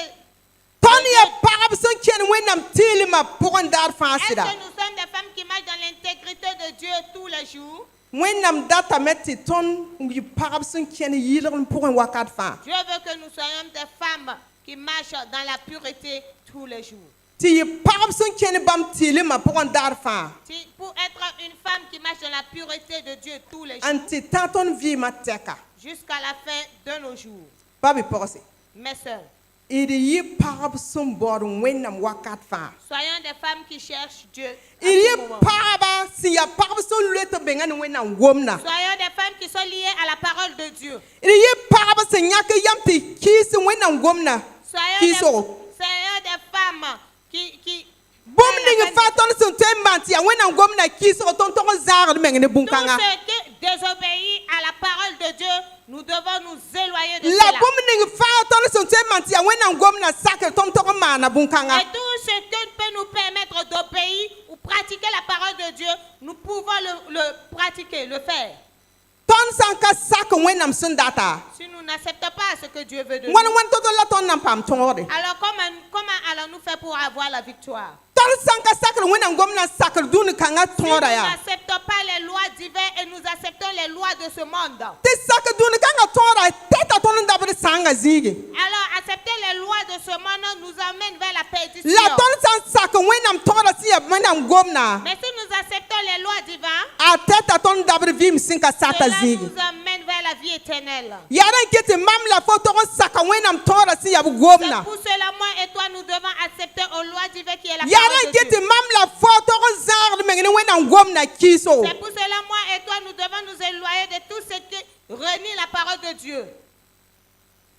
tõnd yaa pagb sẽn kẽnd wẽnnaam tɩɩlmã pʋgẽ daar fãa Est-ce sɩda que nous sommes des femmes qui marchent dans l'intégrité de Dieu tous les jours? wẽnnaam datame tɩ tõnd yɩ pagb sẽn kẽnd yɩlg n pʋgẽ wakat fãa Dieu veut que nous soyons des femmes qui marchent dans la pureté tous les jours. tɩ yɩ pagb sẽn kẽnd bãmb tɩɩlmã pʋgẽ daar fãa Pour être une femme qui marche dans la pureté de Dieu tous les n jours, tɩ tã tõnd vɩɩmã tɛka jusqu'à la fin de nos jours. pa bɩ pɔgse Mes sœurs, d yɩ pagb sẽn baood wẽnnaam wakat fãa soyons des femmes qui cherchent Dieu. À d yɩ tout moment. pagba sẽn yaa pagb sẽn loet n benga ne wẽnnaam gomda Soyons des femmes qui sont liés à la parole de Dieu. Riye paɣaba sẽn yãk yam tɩ kiis wẽnnaam gomna kiisgo. Soyons des femmes qui Bũmb ning faa tõnd sẽn tõe n maan tɩ yaa wẽnnaam gomna kiisgo tõnd tog n zaagd meng ne tout bũn-kãngã. ce qui désobéit à la parole de Dieu, nous devons nous éloigner de La cela. bũmb ning faa tõnd sẽn tõe n maan tɩ yaa wẽnnaam gomna sakr tõnd tog n maana bũn-kãngã. Et tout ce qui peut nous permettre d'obéir ou pratiquer la parole de Dieu, nous pouvons le pratiquer, le faire. Tõnd sã n ka sak wẽnnaam sẽn data. Si nous n'acceptons pas ce que Dieu veut de nous, Wãn to la tõnd na n paam tõogde. alors comment allons-nous faire pour avoir la victoire? Tõnd sã n ka sakr wẽnnaam gomna sakr dũni-kãngã Si nous tõoda yaa. n'acceptons pas les lois divines et nous acceptons les lois de ce monde, Tɩ sak dũni-kãngã tõoda tɛta tõnd n dabd sãnga zĩige. alors accepter les lois de ce monde nous amène vers la perdition. La tõnd sã n sak wẽnnaam tõoda sẽn yaa wẽnnaam gomna. Mais si nous acceptons les lois divines, A tɛta tõnd dabd vɩɩm sẽn ka sata cela zĩige. nous amène vers la vie éternelle. Yaa rãn ket tɩ mam la fo tog n saka wẽnnaam tõoda sẽn yaa b C'est gomna. pour cela, moi et toi, nous devons accepter aux lois divines qui est la Yaa parole rãn de ket Dieu. tɩ mam la fo tog n zãagd meng ne wẽnnaam gomna kiiso. C'est pour cela, moi et toi, nous devons nous éloigner de tout ce qui renie la parole de Dieu.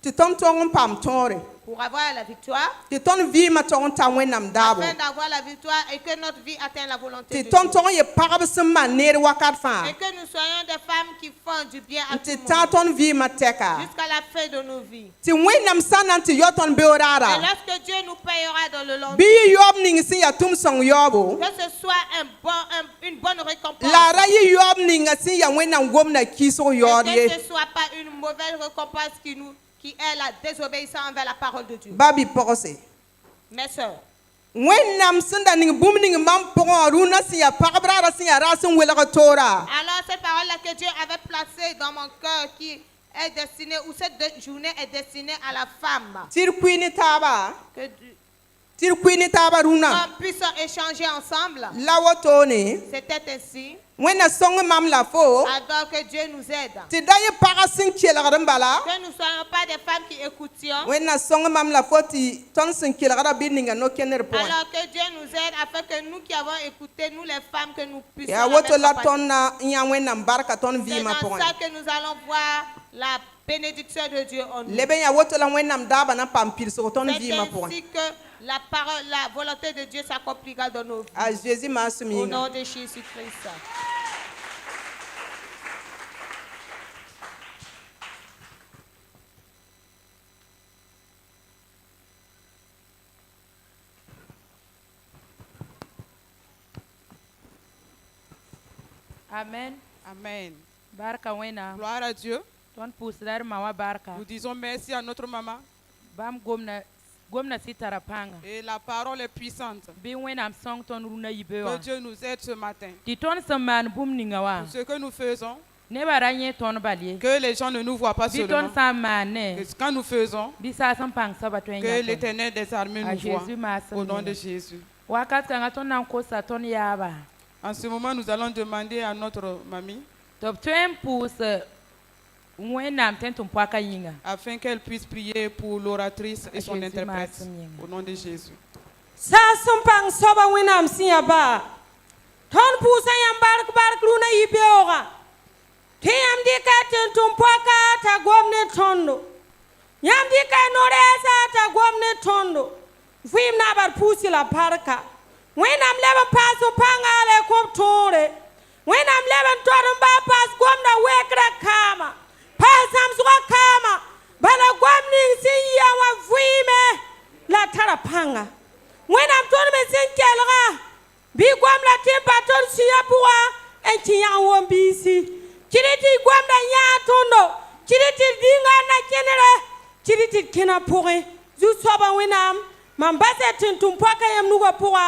Tɩ tõnd tog n paam tõore. Pour avoir la victoire, Tɩ tõnd vɩɩmã tog n ta wẽnnaam daabo. afin d'avoir la victoire et que notre vie atteigne la volonté Tɩ de tõnd Dieu. tog n yɩ pagb sẽn maan neer wakat fãa. Et que nous soyons des femmes qui font du bien à tout Tɩ le tã monde tõnd vɩɩmã tɛka. jusqu'à la fin de nos vies. Tɩ wẽnnaam sã n na n tɩ yao tõnd beoog Et raara. lorsque Dieu nous payera dans le long Bɩ yɩ yaoob ning sẽn yaa tʋm-sõng yaoobo. que ce soit une bonne récompense. La ra yɩ yaoob ninga sẽn yaa wẽnnaam gomna kiisg yaood Et ye. que ce ne soit pas une mauvaise récompense qui est la désobéissance envers la parole de Dieu. Ba bɩ pɔgse. Mes sœurs, Wẽnnaam sẽn da ning bũmb ning mam pʋgẽ rũnã sẽn yaa pagb raara sẽn yaa raar sẽn welg toora. alors cette parole-là que Dieu avait placée dans mon cœur qui est destinée, ou cette journée est destinée à la femme, Tɩ d kʋɩ ne taaba. que Tɩ d kʋɩ ne taaba rũnã. qu'on puisse échanger ensemble. La wotone. C'était ainsi, Wẽnna sõng mam la fo. alors que Dieu nous aide. Tɩ da yɩ pagã sẽn kelgd n bala. Que nous ne soyons pas des femmes qui écoutions, Wẽnna sõng mam la fo tɩ tõnd sẽn kelgda bɩ ninga no-kẽndr pʋgẽ. alors que Dieu nous aide afin que nous qui avons écouté, nous les femmes, que nous puissions yaa la woto mettre la en pratique. tõnd na n yã wẽnnaam barka tõnd C'est vɩɩmã dans pʋgẽ. ça que nous allons voir la bénédiction de Dieu en nous. leb n yaa woto la wẽnnaam daabã na n paam pirsg tõnd C'est vɩɩmã pʋgẽ. ainsi que la parole, la volonté de Dieu s'accomplira dans nos vies. A Jésus maasem Au yĩnga. nom de Jésus-Christ. Amen. Amen. Barka wena. Gloire à Dieu. Ton pusdar mawa barka. Nous disons merci à notre maman. Bam gomna sitara panga. Et la parole est puissante. Bi wena am song ton runa Que yibewa. Dieu nous aide ce matin. Di ton saman bum ningawa. Ce que nous faisons, Ne baranye ton balie. que les gens ne nous voient pas Bi ton seulement. samane. Que quand nous faisons, Bi sa sam pang sabato que enya. l'Éternel des armées À nous voit. Jésus maasem Au nom de yinga. Jésus. Wakat kanga ton nan kosa ton yaba. En ce moment, nous allons demander à notre mamie Top twen pus wena am tentum pwaka yinga. afin qu'elle puisse prier pour l'oratrice et son Jésus interprète. maasem yinga. Au nom de Jésus. Sa sẽn pãng soaba wẽnnaam sẽn yaa baa tõnd pʋʋsã yãmb bark rũnã yɩ beooga tɩ yãmb dɩka tɩ n tʋm poaka t'a gom ne tõndo yãmb dɩka no-rɛɛsa t'a gom ne tõndo vɩɩm naabad pʋʋsy la parka wẽnnaam leb n paas n pãnga a la kõb tõore wẽnnaam leb n tod n baa paas gomda wɛkra kaama paas zãmsgã kaama bala gom ning sẽn yɩa wã vɩɩme la tara pãnga wẽnnaam tõnd me sẽn kelga bɩ gom la tɩ n pa tõnd sũyã pʋga n kẽ yãg wõn-biisi kɩd tɩ gomda yãa tõndo kɩd tɩ d dĩnga na kẽnere kɩd tɩ d kẽna pʋgẽ zu-soaba wẽnnaam mam basa tɩ n tʋm poaka yãmb nugã pʋga